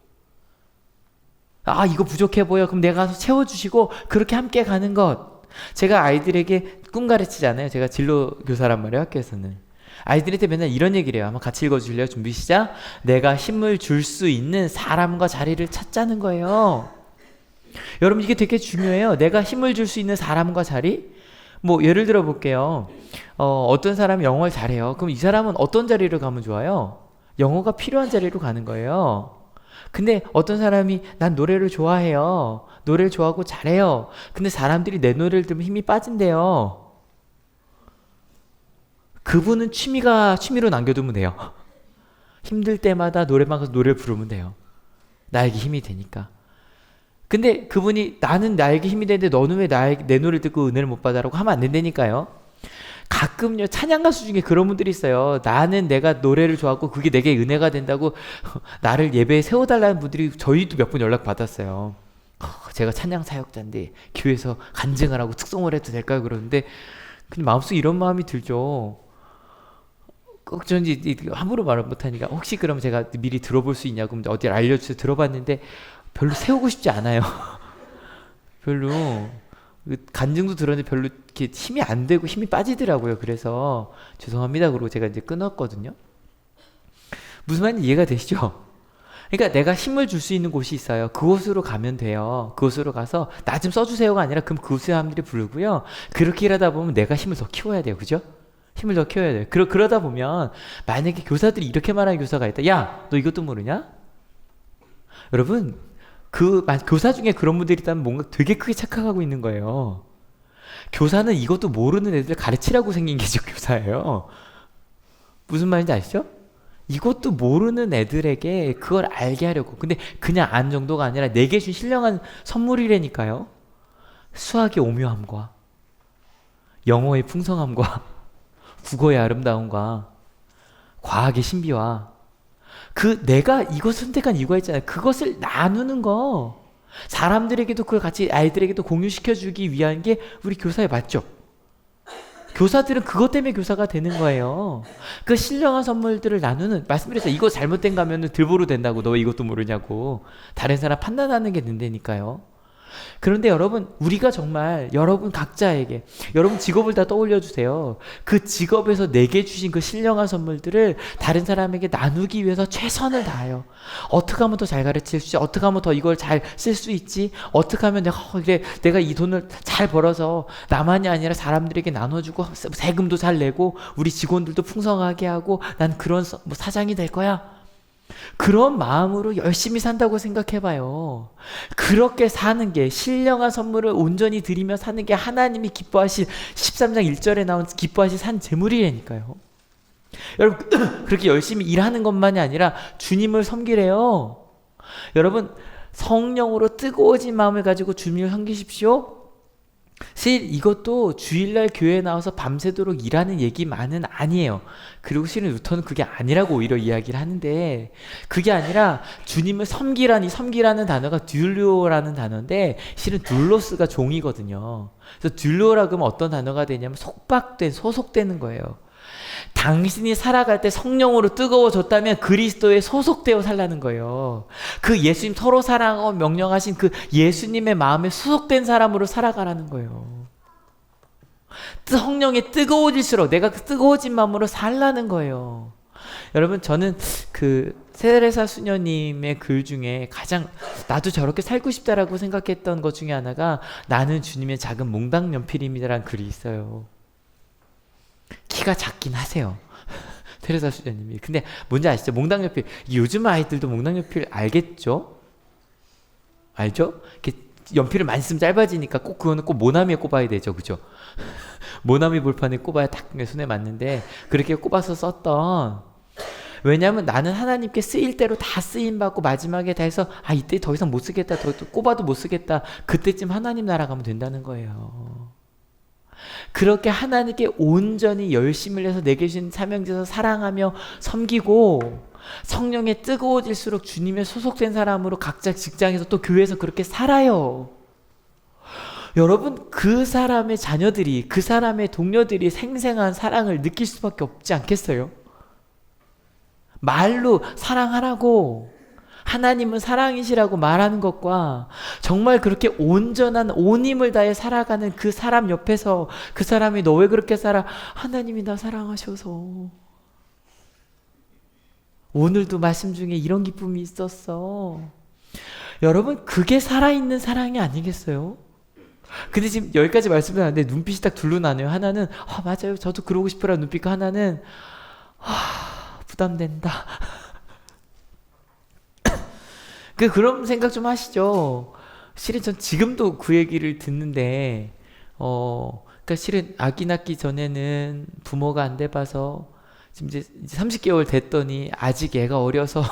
아 이거 부족해 보여, 그럼 내가 가서 채워주시고, 그렇게 함께 가는 것. 제가 아이들에게 꿈 가르치잖아요. 제가 진로교사란 말이에요, 학교에서는. 아이들한테 맨날 이런 얘기를 해요. 한번 같이 읽어주실래요? 준비 시작. 내가 힘을 줄 수 있는 사람과 자리를 찾자는 거예요. 여러분 이게 되게 중요해요. 내가 힘을 줄 수 있는 사람과 자리? 뭐 예를 들어 볼게요. 어떤 사람이 영어를 잘해요. 그럼 이 사람은 어떤 자리를 가면 좋아요? 영어가 필요한 자리로 가는 거예요. 근데 어떤 사람이 난 노래를 좋아해요. 노래를 좋아하고 잘해요. 근데 사람들이 내 노래를 들으면 힘이 빠진대요. 그분은 취미로 남겨두면 돼요. 힘들 때마다 노래방 가서 노래를 부르면 돼요. 나에게 힘이 되니까. 근데 그분이 나는 나에게 힘이 되는데 너는 왜 내 노래를 듣고 은혜를 못 받아라고 하면 안 된다니까요. 가끔요, 찬양 가수 중에 그런 분들이 있어요. 나는 내가 노래를 좋아하고 그게 내게 은혜가 된다고 나를 예배에 세워달라는 분들이 저희도 몇 번 연락 받았어요. 제가 찬양 사역자인데 교회에서 간증을 하고 특송을 해도 될까요? 그러는데 그냥 마음속에 이런 마음이 들죠. 꼭 전 이제 함부로 말을 못하니까 혹시 그럼 제가 미리 들어볼 수 있냐고 어디 알려주세요. 들어봤는데 별로 세우고 싶지 않아요. 별로 간증도 들었는데 별로 이렇게 힘이 안 되고 힘이 빠지더라고요. 그래서 죄송합니다. 그러고 제가 이제 끊었거든요. 무슨 말인지 이해가 되시죠? 그러니까 내가 힘을 줄 수 있는 곳이 있어요. 그곳으로 가면 돼요. 그곳으로 가서 나 좀 써주세요가 아니라 그럼 그 사람들이 부르고요. 그렇게 일하다 보면 내가 힘을 더 키워야 돼요. 그죠? 힘을 더 키워야 돼요. 그러다 보면 만약에 교사들이 이렇게 말하는 교사가 있다. 야, 너 이것도 모르냐? 여러분, 교사 중에 그런 분들이 있다면 뭔가 되게 크게 착각하고 있는 거예요. 교사는 이것도 모르는 애들 가르치라고 생긴 게 교사예요. 무슨 말인지 아시죠? 이것도 모르는 애들에게 그걸 알게 하려고. 근데 그냥 안 정도가 아니라 내게 준 신령한 선물이라니까요. 수학의 오묘함과 영어의 풍성함과 국어의 아름다움과 과학의 신비와 내가 이것 선택한 이유가 있잖아요. 그것을 나누는 거. 사람들에게도 그걸 같이 아이들에게도 공유시켜주기 위한 게 우리 교사의 맞죠? 교사들은 그것 때문에 교사가 되는 거예요. 그 신령한 선물들을 나누는, 말씀드렸어요. 이거 잘못된 가면은 들보로 된다고. 너 왜 이것도 모르냐고. 다른 사람 판단하는 게 된다니까요. 그런데 여러분, 우리가 정말 여러분 각자에게, 여러분 직업을 다 떠올려 주세요. 그 직업에서 내게 주신 그 신령한 선물들을 다른 사람에게 나누기 위해서 최선을 다해요. 어떻게 하면 더 잘 가르칠 수 있지? 어떻게 하면 더 이걸 잘 쓸 수 있지? 어떻게 하면 내가 이 돈을 잘 벌어서 나만이 아니라 사람들에게 나눠주고 세금도 잘 내고 우리 직원들도 풍성하게 하고 난 그런 사장이 될 거야. 그런 마음으로 열심히 산다고 생각해봐요. 그렇게 사는 게, 신령한 선물을 온전히 드리며 사는 게 하나님이 기뻐하신 13장 1절에 나온 기뻐하신 산 제물이라니까요. 여러분, 그렇게 열심히 일하는 것만이 아니라 주님을 섬기래요. 여러분, 성령으로 뜨거워진 마음을 가지고 주님을 섬기십시오. 사실 이것도 주일날 교회에 나와서 밤새도록 일하는 얘기만은 아니에요. 그리고 실은 루터는 그게 아니라고 오히려 이야기를 하는데, 그게 아니라 주님을 섬기라는 단어가 듀로라는 단어인데 실은 둘로스가 종이거든요. 그래서 듀로라 그러면 어떤 단어가 되냐면 소속되는 거예요. 당신이 살아갈 때 성령으로 뜨거워졌다면 그리스도에 소속되어 살라는 거예요. 그 예수님 서로 사랑하고 명령하신 그 예수님의 마음에 소속된 사람으로 살아가라는 거예요. 성령에 뜨거워질수록 내가 그 뜨거워진 마음으로 살라는 거예요. 여러분, 저는 그 세레사 수녀님의 글 중에 가장 나도 저렇게 살고 싶다라고 생각했던 것 중에 하나가 나는 주님의 작은 몽당 연필입니다라는 글이 있어요. 키가 작긴 하세요. 테레사 수녀님이. 근데 뭔지 아시죠? 몽당연필. 요즘 아이들도 몽당연필 알겠죠? 알죠? 이렇게 연필을 많이 쓰면 짧아지니까 그거는 꼭 모나미에 꼽아야 되죠. 그죠? 모나미 볼판에 꼽아야 딱 손에 맞는데 그렇게 꼽아서 썼던. 왜냐하면 나는 하나님께 쓰일 대로 다 쓰임받고 마지막에 다 해서 이때 더 이상 못 쓰겠다. 더 꼽아도 못 쓰겠다. 그때쯤 하나님 나라 가면 된다는 거예요. 그렇게 하나님께 온전히 열심을 해서 내게 주신 사명제에서 사랑하며 섬기고 성령에 뜨거워질수록 주님의 소속된 사람으로 각자 직장에서 또 교회에서 그렇게 살아요. 여러분, 그 사람의 자녀들이, 그 사람의 동료들이 생생한 사랑을 느낄 수밖에 없지 않겠어요? 말로 사랑하라고, 하나님은 사랑이시라고 말하는 것과 정말 그렇게 온전한 온 힘을 다해 살아가는 그 사람 옆에서 그 사람이 너 왜 그렇게 살아? 하나님이 나 사랑하셔서. 오늘도 말씀 중에 이런 기쁨이 있었어. 여러분, 그게 살아있는 사랑이 아니겠어요? 근데 지금 여기까지 말씀을 하는데 눈빛이 딱 둘로 나뉘어요. 하나는 맞아요, 저도 그러고 싶어라는 눈빛과 하나는 부담된다. 그런 생각 좀 하시죠. 실은 전 지금도 그 얘기를 듣는데, 그러니까 실은 아기 낳기 전에는 부모가 안 돼봐서 지금 이제 30개월 됐더니 아직 애가 어려서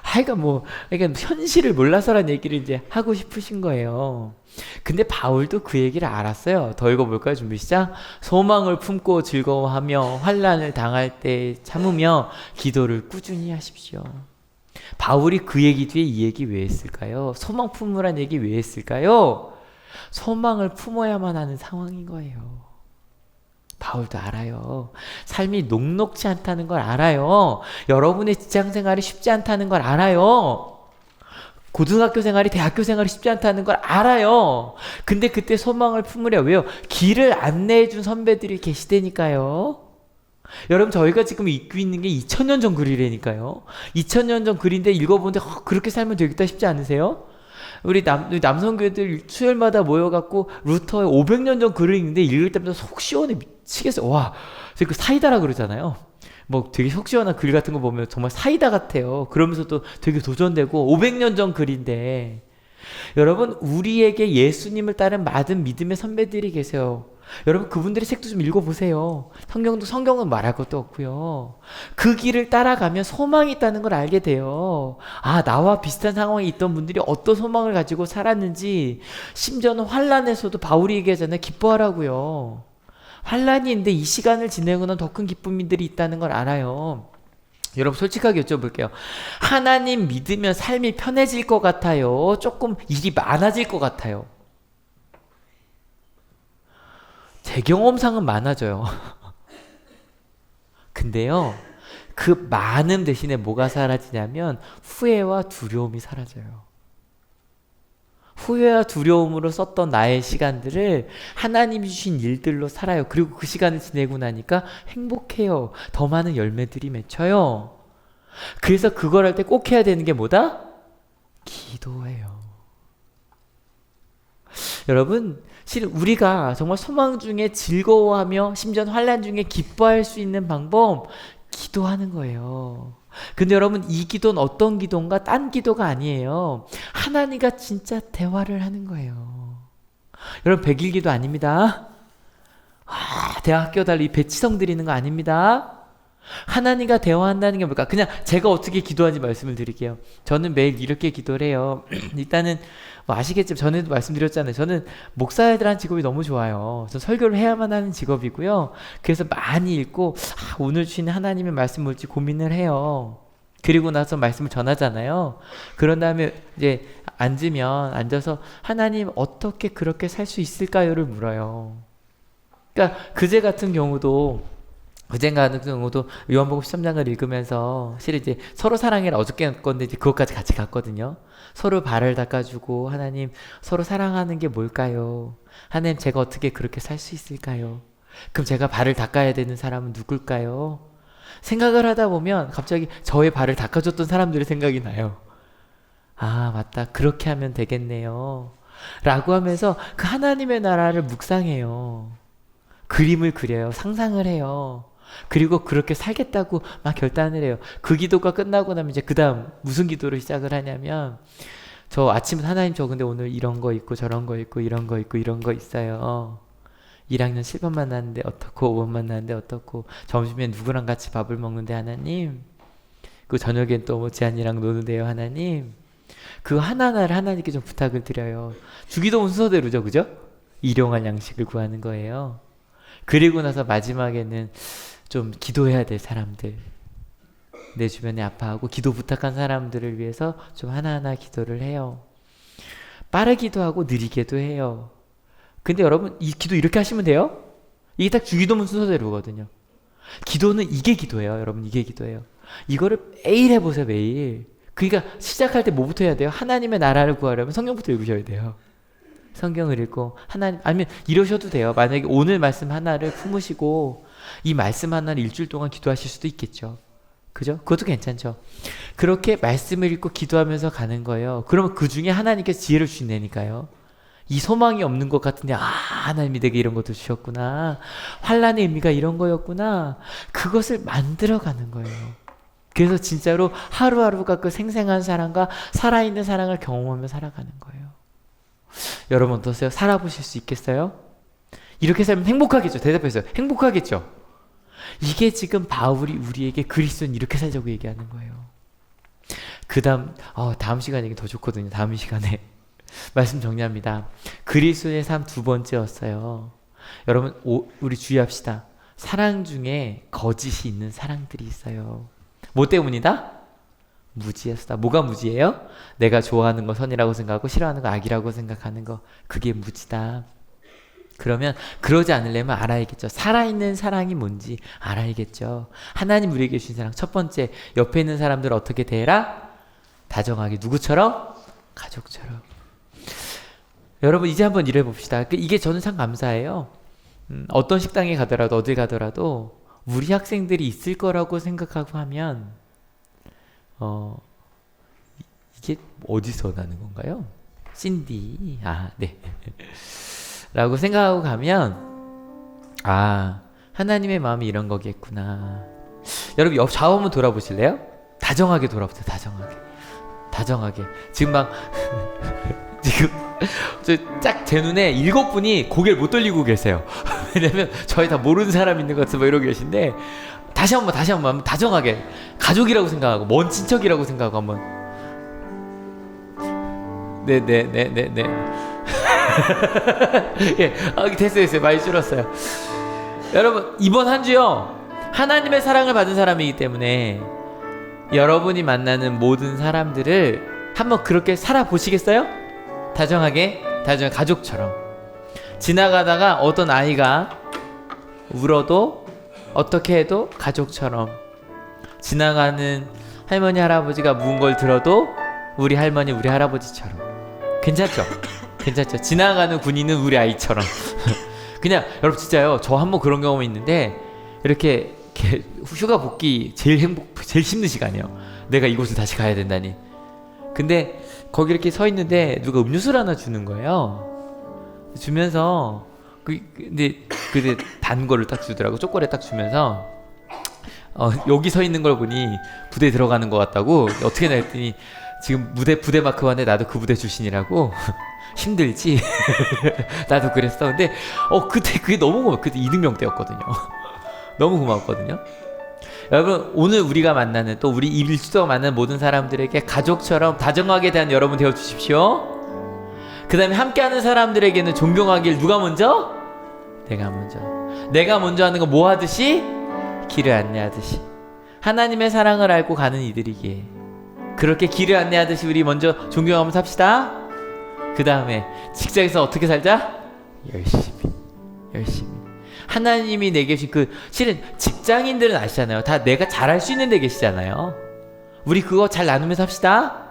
하여간 뭐, 그러니까 현실을 몰라서란 얘기를 이제 하고 싶으신 거예요. 근데 바울도 그 얘기를 알았어요. 더 읽어볼까요? 준비 시작. 소망을 품고 즐거워하며 환난을 당할 때 참으며 기도를 꾸준히 하십시오. 바울이 그 얘기 뒤에 이 얘기 왜 했을까요? 소망 품으란 얘기 왜 했을까요? 소망을 품어야만 하는 상황인 거예요. 바울도 알아요. 삶이 녹록지 않다는 걸 알아요. 여러분의 직장 생활이 쉽지 않다는 걸 알아요. 고등학교 생활이 대학교 생활이 쉽지 않다는 걸 알아요. 근데 그때 소망을 품으려 왜요? 길을 안내해 준 선배들이 계시다니까요. 여러분 저희가 지금 읽고 있는 게 2000년 전 글이라니까요. 2000년 전 글인데 읽어보는데 그렇게 살면 되겠다 싶지 않으세요? 우리 남성교회들 수요일마다 모여갖고 루터의 500년 전 글을 읽는데 읽을 때마다 속 시원해 미치겠어. 와, 그 사이다라 그러잖아요. 뭐 되게 속 시원한 글 같은 거 보면 정말 사이다 같아요. 그러면서도 되게 도전되고 500년 전 글인데 여러분 우리에게 예수님을 따른 많은 믿음의 선배들이 계세요. 여러분 그분들의 책도 좀 읽어보세요. 성경은 말할 것도 없고요. 그 길을 따라가면 소망이 있다는 걸 알게 돼요. 아, 나와 비슷한 상황에 있던 분들이 어떤 소망을 가지고 살았는지, 심지어는 환난에서도 바울이 얘기하잖아요. 기뻐하라고요. 환난이 있는데 이 시간을 지내고는 더 큰 기쁨들이 있다는 걸 알아요. 여러분 솔직하게 여쭤볼게요. 하나님 믿으면 삶이 편해질 것 같아요? 조금 일이 많아질 것 같아요? 제 경험상은 많아져요. 근데요, 그 많음 대신에 뭐가 사라지냐면 후회와 두려움이 사라져요. 후회와 두려움으로 썼던 나의 시간들을 하나님이 주신 일들로 살아요. 그리고 그 시간을 지내고 나니까 행복해요. 더 많은 열매들이 맺혀요. 그래서 그걸 할 때 꼭 해야 되는 게 뭐다? 기도해요. 여러분 실은 우리가 정말 소망 중에 즐거워하며 심지어 환난 중에 기뻐할 수 있는 방법 기도하는 거예요. 근데 여러분 이 기도는 어떤 기도인가? 딴 기도가 아니에요. 하나님과 진짜 대화를 하는 거예요. 여러분 백일기도 아닙니다. 대학교 달리 배치성 드리는 거 아닙니다. 하나님과 대화한다는 게 뭘까? 그냥 제가 어떻게 기도하는지 말씀을 드릴게요. 저는 매일 이렇게 기도를 해요. 일단은 뭐 아시겠지만 전에도 말씀드렸잖아요. 저는 목사들한 직업이 너무 좋아요. 전 설교를 해야만 하는 직업이고요. 그래서 많이 읽고 오늘 주신 하나님의 말씀 뭘지 고민을 해요. 그리고 나서 말씀을 전하잖아요. 그런 다음에 이제 앉아서 하나님 어떻게 그렇게 살 수 있을까요를 물어요. 그러니까 그제 같은 경우도 요한복음 13장을 읽으면서 실은 이제 서로 사랑해라 어저께 건데 이제 그것까지 같이 갔거든요. 서로 발을 닦아주고 하나님 서로 사랑하는 게 뭘까요? 하나님 제가 어떻게 그렇게 살 수 있을까요? 그럼 제가 발을 닦아야 되는 사람은 누굴까요? 생각을 하다 보면 갑자기 저의 발을 닦아줬던 사람들의 생각이 나요. 아 맞다 그렇게 하면 되겠네요 라고 하면서 그 하나님의 나라를 묵상해요. 그림을 그려요. 상상을 해요. 그리고 그렇게 살겠다고 막 결단을 해요. 그 기도가 끝나고 나면 이제 그 다음 무슨 기도를 시작을 하냐면 저 아침에 하나님 저 근데 오늘 이런 거 있고 저런 거 있고 이런 거 있고 이런 거 있어요. 1학년 7번 만났는데 어떻고 5번 만났는데 어떻고 점심에 누구랑 같이 밥을 먹는데 하나님 그 저녁엔 또 뭐 지안이랑 노는데요 하나님 그 하나하나를 하나님께 좀 부탁을 드려요. 주기도 순서대로죠 그죠? 일용할 양식을 구하는 거예요. 그리고 나서 마지막에는 좀 기도해야 될 사람들 내 주변에 아파하고 기도 부탁한 사람들을 위해서 좀 하나하나 기도를 해요. 빠르기도 하고 느리게도 해요. 근데 여러분 이 기도 이렇게 하시면 돼요? 이게 딱 주기도문 순서대로거든요. 기도는 이게 기도예요. 여러분 이게 기도예요. 이거를 매일 해보세요. 매일. 그러니까 시작할 때 뭐부터 해야 돼요? 하나님의 나라를 구하려면 성경부터 읽으셔야 돼요. 성경을 읽고 하나님 아니면 이러셔도 돼요. 만약에 오늘 말씀 하나를 품으시고 이 말씀 하나를 일주일 동안 기도하실 수도 있겠죠. 그죠? 그것도 괜찮죠. 그렇게 말씀을 읽고 기도하면서 가는 거예요. 그러면 그 중에 하나님께서 지혜를 주신다니까요. 이 소망이 없는 것 같은데 하나님이 내게 이런 것도 주셨구나. 환난의 의미가 이런 거였구나. 그것을 만들어가는 거예요. 그래서 진짜로 하루하루가 그 생생한 사랑과 살아있는 사랑을 경험하며 살아가는 거예요. 여러분 어떠세요? 살아보실 수 있겠어요? 이렇게 살면 행복하겠죠? 대답해서요. 행복하겠죠? 이게 지금 바울이 우리에게 그리스도는 이렇게 살자고 얘기하는 거예요. 그 다음 시간에 얘기 더 좋거든요. 다음 시간에. 말씀 정리합니다. 그리스도의 삶 두 번째였어요. 여러분 우리 주의합시다. 사랑 중에 거짓이 있는 사랑들이 있어요. 뭐 때문이다? 무지였다. 뭐가 무지예요? 내가 좋아하는 거 선이라고 생각하고 싫어하는 거 악이라고 생각하는 거. 그게 무지다. 그러면 그러지 않으려면 알아야겠죠. 살아있는 사랑이 뭔지 알아야겠죠. 하나님 우리에게 주신 사랑. 첫 번째, 옆에 있는 사람들 어떻게 대해라? 다정하게. 누구처럼? 가족처럼. 여러분 이제 한번 일해 봅시다. 이게 저는 참 감사해요. 어떤 식당에 가더라도 어디 가더라도 우리 학생들이 있을 거라고 생각하고 하면 이게 어디서 나는 건가요? 신디. 네. 라고 생각하고 가면 하나님의 마음이 이런 거겠구나. 여러분 좌우 한번 돌아보실래요? 다정하게 돌아보세요. 다정하게. 지금 막 제 눈에 7분이 고개를 못 돌리고 계세요. 왜냐면 저희 다 모르는 사람 있는 것 같아서 이러고 계신데 다시 한번 다정하게 가족이라고 생각하고 먼 친척이라고 생각하고 한번 네네네네네 예, 됐어요. 많이 줄었어요. 여러분 이번 한 주요 하나님의 사랑을 받은 사람이기 때문에 여러분이 만나는 모든 사람들을 한번 그렇게 살아보시겠어요? 다정하게 가족처럼. 지나가다가 어떤 아이가 울어도 어떻게 해도 가족처럼. 지나가는 할머니 할아버지가 묵은 걸 들어도 우리 할머니 우리 할아버지처럼. 괜찮죠? 지나가는 군인은 우리 아이처럼. 그냥 여러분 진짜요. 저 한번 그런 경험이 있는데 이렇게 휴가 복귀 제일 힘든 시간이에요. 내가 이곳을 다시 가야 된다니. 근데 거기 이렇게 서 있는데 누가 음료수를 하나 주는 거예요. 주면서 근데 단 거를 딱 주더라고. 초콜릿 딱 주면서 여기 서 있는 걸 보니 부대 들어가는 것 같다고. 어떻게 나 했더니 지금 부대 마크 왔는데 나도 그 부대 출신이라고. 힘들지? 나도 그랬어. 근데 그때 그게 너무 고마워. 그때 이등병 때였거든요. 너무 고마웠거든요. 여러분 오늘 우리가 만나는 또 우리 일주일동안 만나는 모든 사람들에게 가족처럼 다정하게 대한 여러분 되어주십시오. 그 다음에 함께하는 사람들에게는 존경하길 누가 먼저? 내가 먼저 하는 거 뭐 하듯이? 길을 안내하듯이. 하나님의 사랑을 알고 가는 이들이기에 그렇게 길을 안내하듯이 우리 먼저 존경하면서 삽시다. 그 다음에 직장에서 어떻게 살자? 열심히. 하나님이 내게 주신 실은 직장인들은 아시잖아요. 다 내가 잘할 수 있는 데 계시잖아요. 우리 그거 잘 나누면서 합시다.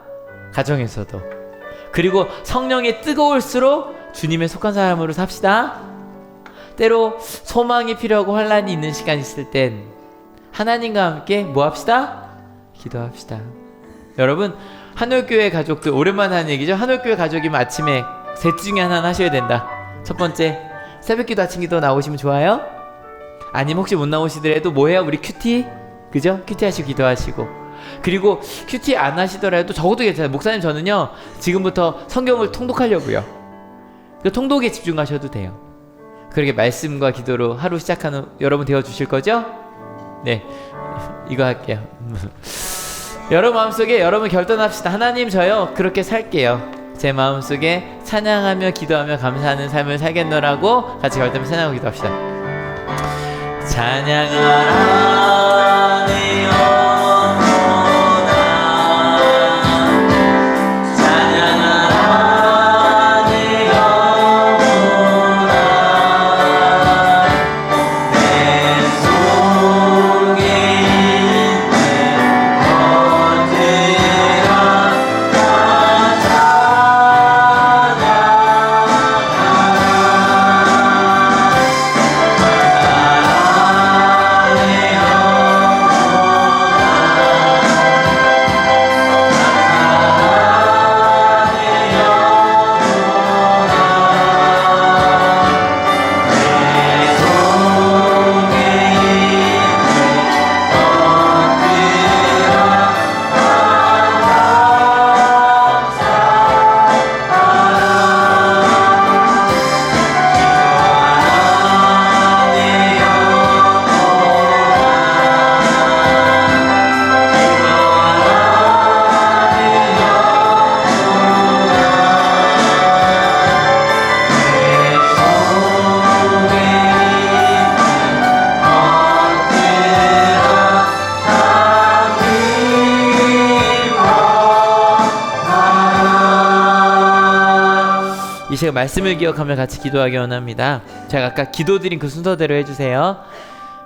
가정에서도. 그리고 성령이 뜨거울수록 주님에 속한 사람으로 삽시다. 때로 소망이 필요하고 환란이 있는 시간이 있을 땐 하나님과 함께 뭐 합시다? 기도합시다. 여러분 한올교회 가족들 오랜만에 하는 얘기죠. 한올교회 가족이면 아침에 셋 중에 하나는 하셔야 된다. 첫 번째 새벽기도 아침기도 나오시면 좋아요. 아니면 혹시 못 나오시더라도 뭐해요? 우리 큐티 그죠? 큐티 하시고 기도하시고. 그리고 큐티 안 하시더라도 적어도 괜찮아요. 목사님 저는요 지금부터 성경을 통독하려고요. 그 통독에 집중하셔도 돼요. 그렇게 말씀과 기도로 하루 시작하는 여러분 되어주실 거죠? 네 이거 할게요. 여러분 마음속에 여러분 결단합시다. 하나님 저요 그렇게 살게요. 제 마음속에 찬양하며 기도하며 감사하는 삶을 살겠노라고 같이 결단하며 찬양하고 기도합시다. 찬양하라 내 영혼아 찬양하라 내 영혼아 내 속에 있는 것들아 다 시간 말씀을 기억하며 같이 기도하기 원합니다. 제가 아까 기도드린 그 순서대로 해주세요.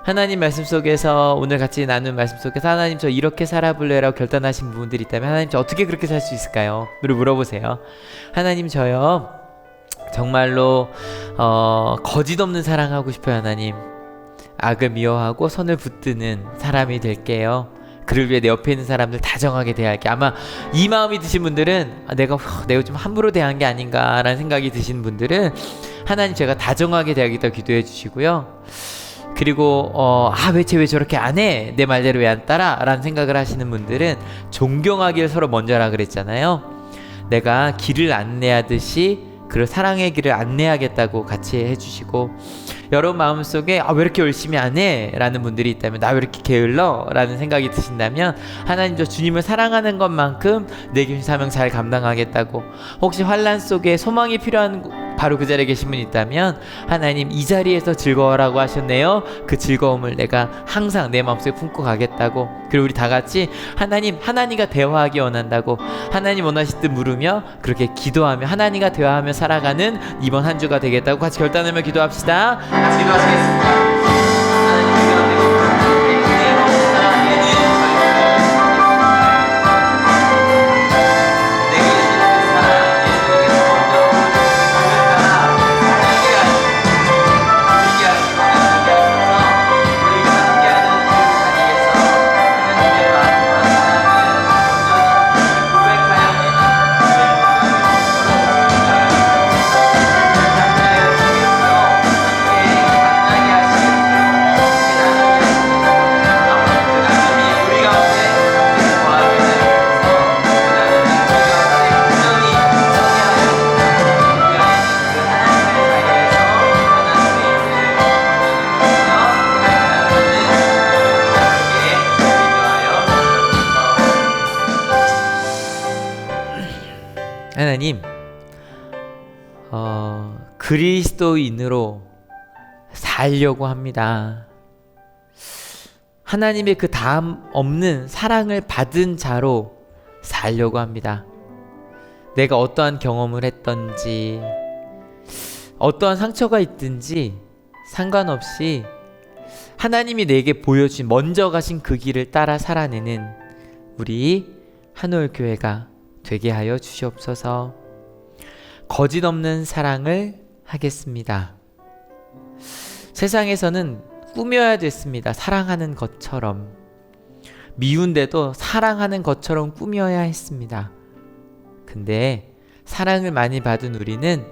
하나님 말씀 속에서 오늘 같이 나눈 말씀 속에서 하나님 저 이렇게 살아볼래라고 결단하신 부분들이 있다면 하나님 저 어떻게 그렇게 살 수 있을까요? 우리 물어보세요. 하나님 저요 정말로 거짓 없는 사랑하고 싶어요. 하나님 악을 미워하고 선을 붙드는 사람이 될게요. 그를 위해 내 옆에 있는 사람들 다정하게 대할게. 아마 이 마음이 드신 분들은 내가 좀 함부로 대한 게 아닌가라는 생각이 드신 분들은 하나님 제가 다정하게 대하겠다고 기도해 주시고요. 그리고 왜 저렇게 안 해? 내 말대로 왜 안 따라? 라는 생각을 하시는 분들은 존경하기를 서로 먼저 하라 그랬잖아요. 내가 길을 안내하듯이 그를 사랑의 길을 안내하겠다고 같이 해주시고, 여러분 마음속에 왜 이렇게 열심히 안 해? 라는 분들이 있다면, 나 왜 이렇게 게을러? 라는 생각이 드신다면 하나님 저 주님을 사랑하는 것만큼 내게 주신 사명 잘 감당하겠다고, 혹시 환난 속에 소망이 필요한 바로 그 자리에 계신 분이 있다면 하나님 이 자리에서 즐거워라고 하셨네요. 그 즐거움을 내가 항상 내 마음속에 품고 가겠다고. 그리고 우리 다 같이 하나님과 대화하기 원한다고, 하나님 원하실 듯 물으며 그렇게 기도하며 하나님과 대화하며 살아가는 이번 한 주가 되겠다고 같이 결단하며 기도합시다. 같이 기도하시겠습니다. 하나님, 그리스도인으로 살려고 합니다. 하나님의 그 다음 없는 사랑을 받은 자로 살려고 합니다. 내가 어떠한 경험을 했던지, 어떠한 상처가 있든지 상관없이 하나님이 내게 보여주신 먼저 가신 그 길을 따라 살아내는 우리 한올 교회가 되게 하여 주시옵소서. 거짓 없는 사랑을 하겠습니다. 세상에서는 꾸며야 됐습니다. 사랑하는 것처럼. 미운데도 사랑하는 것처럼 꾸며야 했습니다. 근데 사랑을 많이 받은 우리는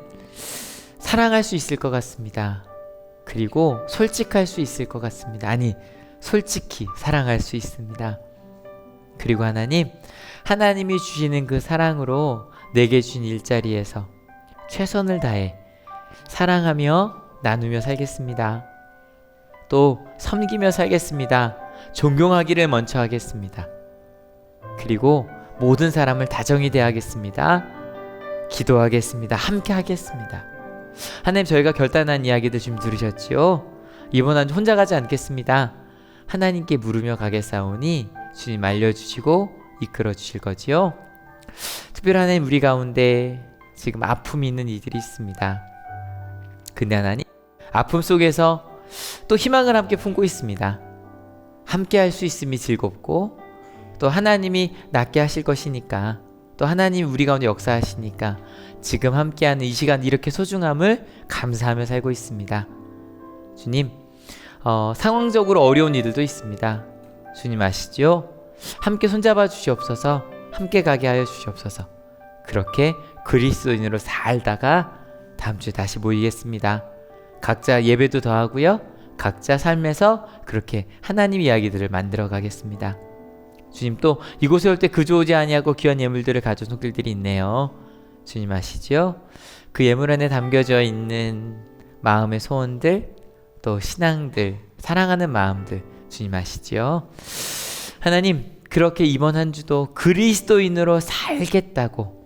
사랑할 수 있을 것 같습니다. 그리고 솔직할 수 있을 것 같습니다. 아니, 솔직히 사랑할 수 있습니다. 그리고 하나님이 주시는 그 사랑으로 내게 주신 일자리에서 최선을 다해 사랑하며 나누며 살겠습니다. 또 섬기며 살겠습니다. 존경하기를 먼저 하겠습니다. 그리고 모든 사람을 다정히 대하겠습니다. 기도하겠습니다. 함께 하겠습니다. 하나님, 저희가 결단한 이야기도 지금 들으셨지요? 이번 한 주 혼자 가지 않겠습니다. 하나님께 물으며 가겠사오니 주님 알려주시고 이끌어 주실 거지요. 특별히 하나님, 우리 가운데 지금 아픔이 있는 이들이 있습니다. 근데 하나님, 아픔 속에서 또 희망을 함께 품고 있습니다. 함께 할 수 있음이 즐겁고, 또 하나님이 낫게 하실 것이니까, 또 하나님 우리 가운데 역사하시니까 지금 함께하는 이 시간 이렇게 소중함을 감사하며 살고 있습니다. 주님, 상황적으로 어려운 이들도 있습니다. 주님 아시죠? 함께 손잡아 주시옵소서. 함께 가게 하여 주시옵소서. 그렇게 그리스도인으로 살다가 다음 주에 다시 모이겠습니다. 각자 예배도 더하고요, 각자 삶에서 그렇게 하나님 이야기들을 만들어 가겠습니다. 주님, 또 이곳에 올 때 그저 오지 아니하고 귀한 예물들을 가져온 손길들이 있네요. 주님 아시죠? 그 예물 안에 담겨져 있는 마음의 소원들, 또 신앙들, 사랑하는 마음들, 주님 아시죠? 하나님, 그렇게 이번 한 주도 그리스도인으로 살겠다고,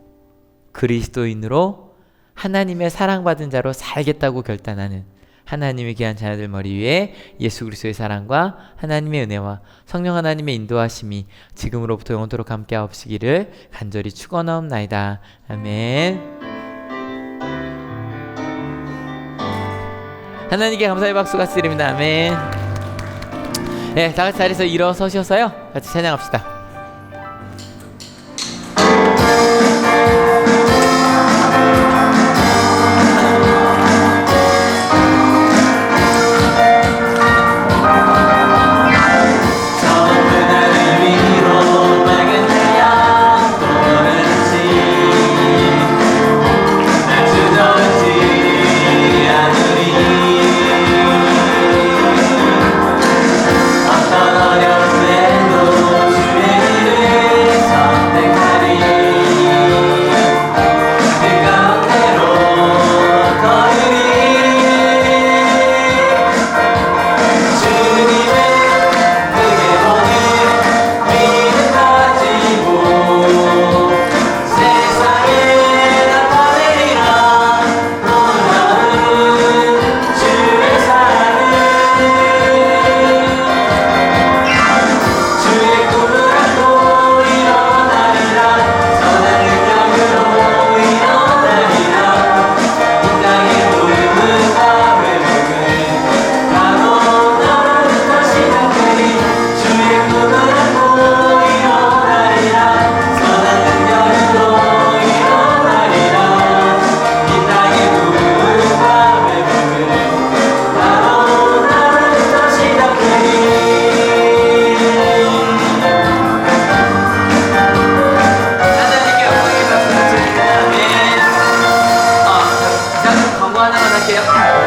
그리스도인으로 하나님의 사랑받은 자로 살겠다고 결단하는 하나님의 귀한 자녀들 머리 위에 예수 그리스도의 사랑과 하나님의 은혜와 성령 하나님의 인도하심이 지금으로부터 영원토록 함께 하옵시기를 간절히 축원하옵나이다. 아멘. 하나님께 감사의 박수 같이 드립니다. 아멘. 네, 다 같이 자리에서 일어서셔서요, 같이 찬양합시다.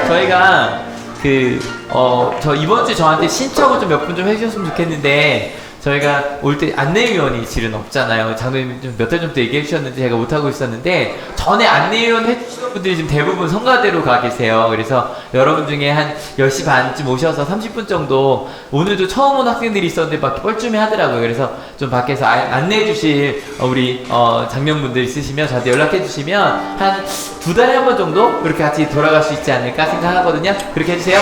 저희가 저 이번 주 저한테 신청을 좀 몇 분 좀 해주셨으면 좋겠는데, 저희가 올 때 안내위원이 실은 없잖아요. 장로님 좀 몇 달 전부터 얘기해 주셨는데 제가 못하고 있었는데, 전에 안내위원 해주시는 분들이 지금 대부분 성가대로 가 계세요. 그래서 여러분 중에 한 10시 반쯤 오셔서 30분 정도, 오늘도 처음 온 학생들이 있었는데 막 뻘쭘해 하더라고요. 그래서 좀 밖에서 안내해 주실 우리 장면분들 있으시면 저한테 연락해 주시면 한 2달에 한 번 정도 그렇게 같이 돌아갈 수 있지 않을까 생각하거든요. 그렇게 해주세요.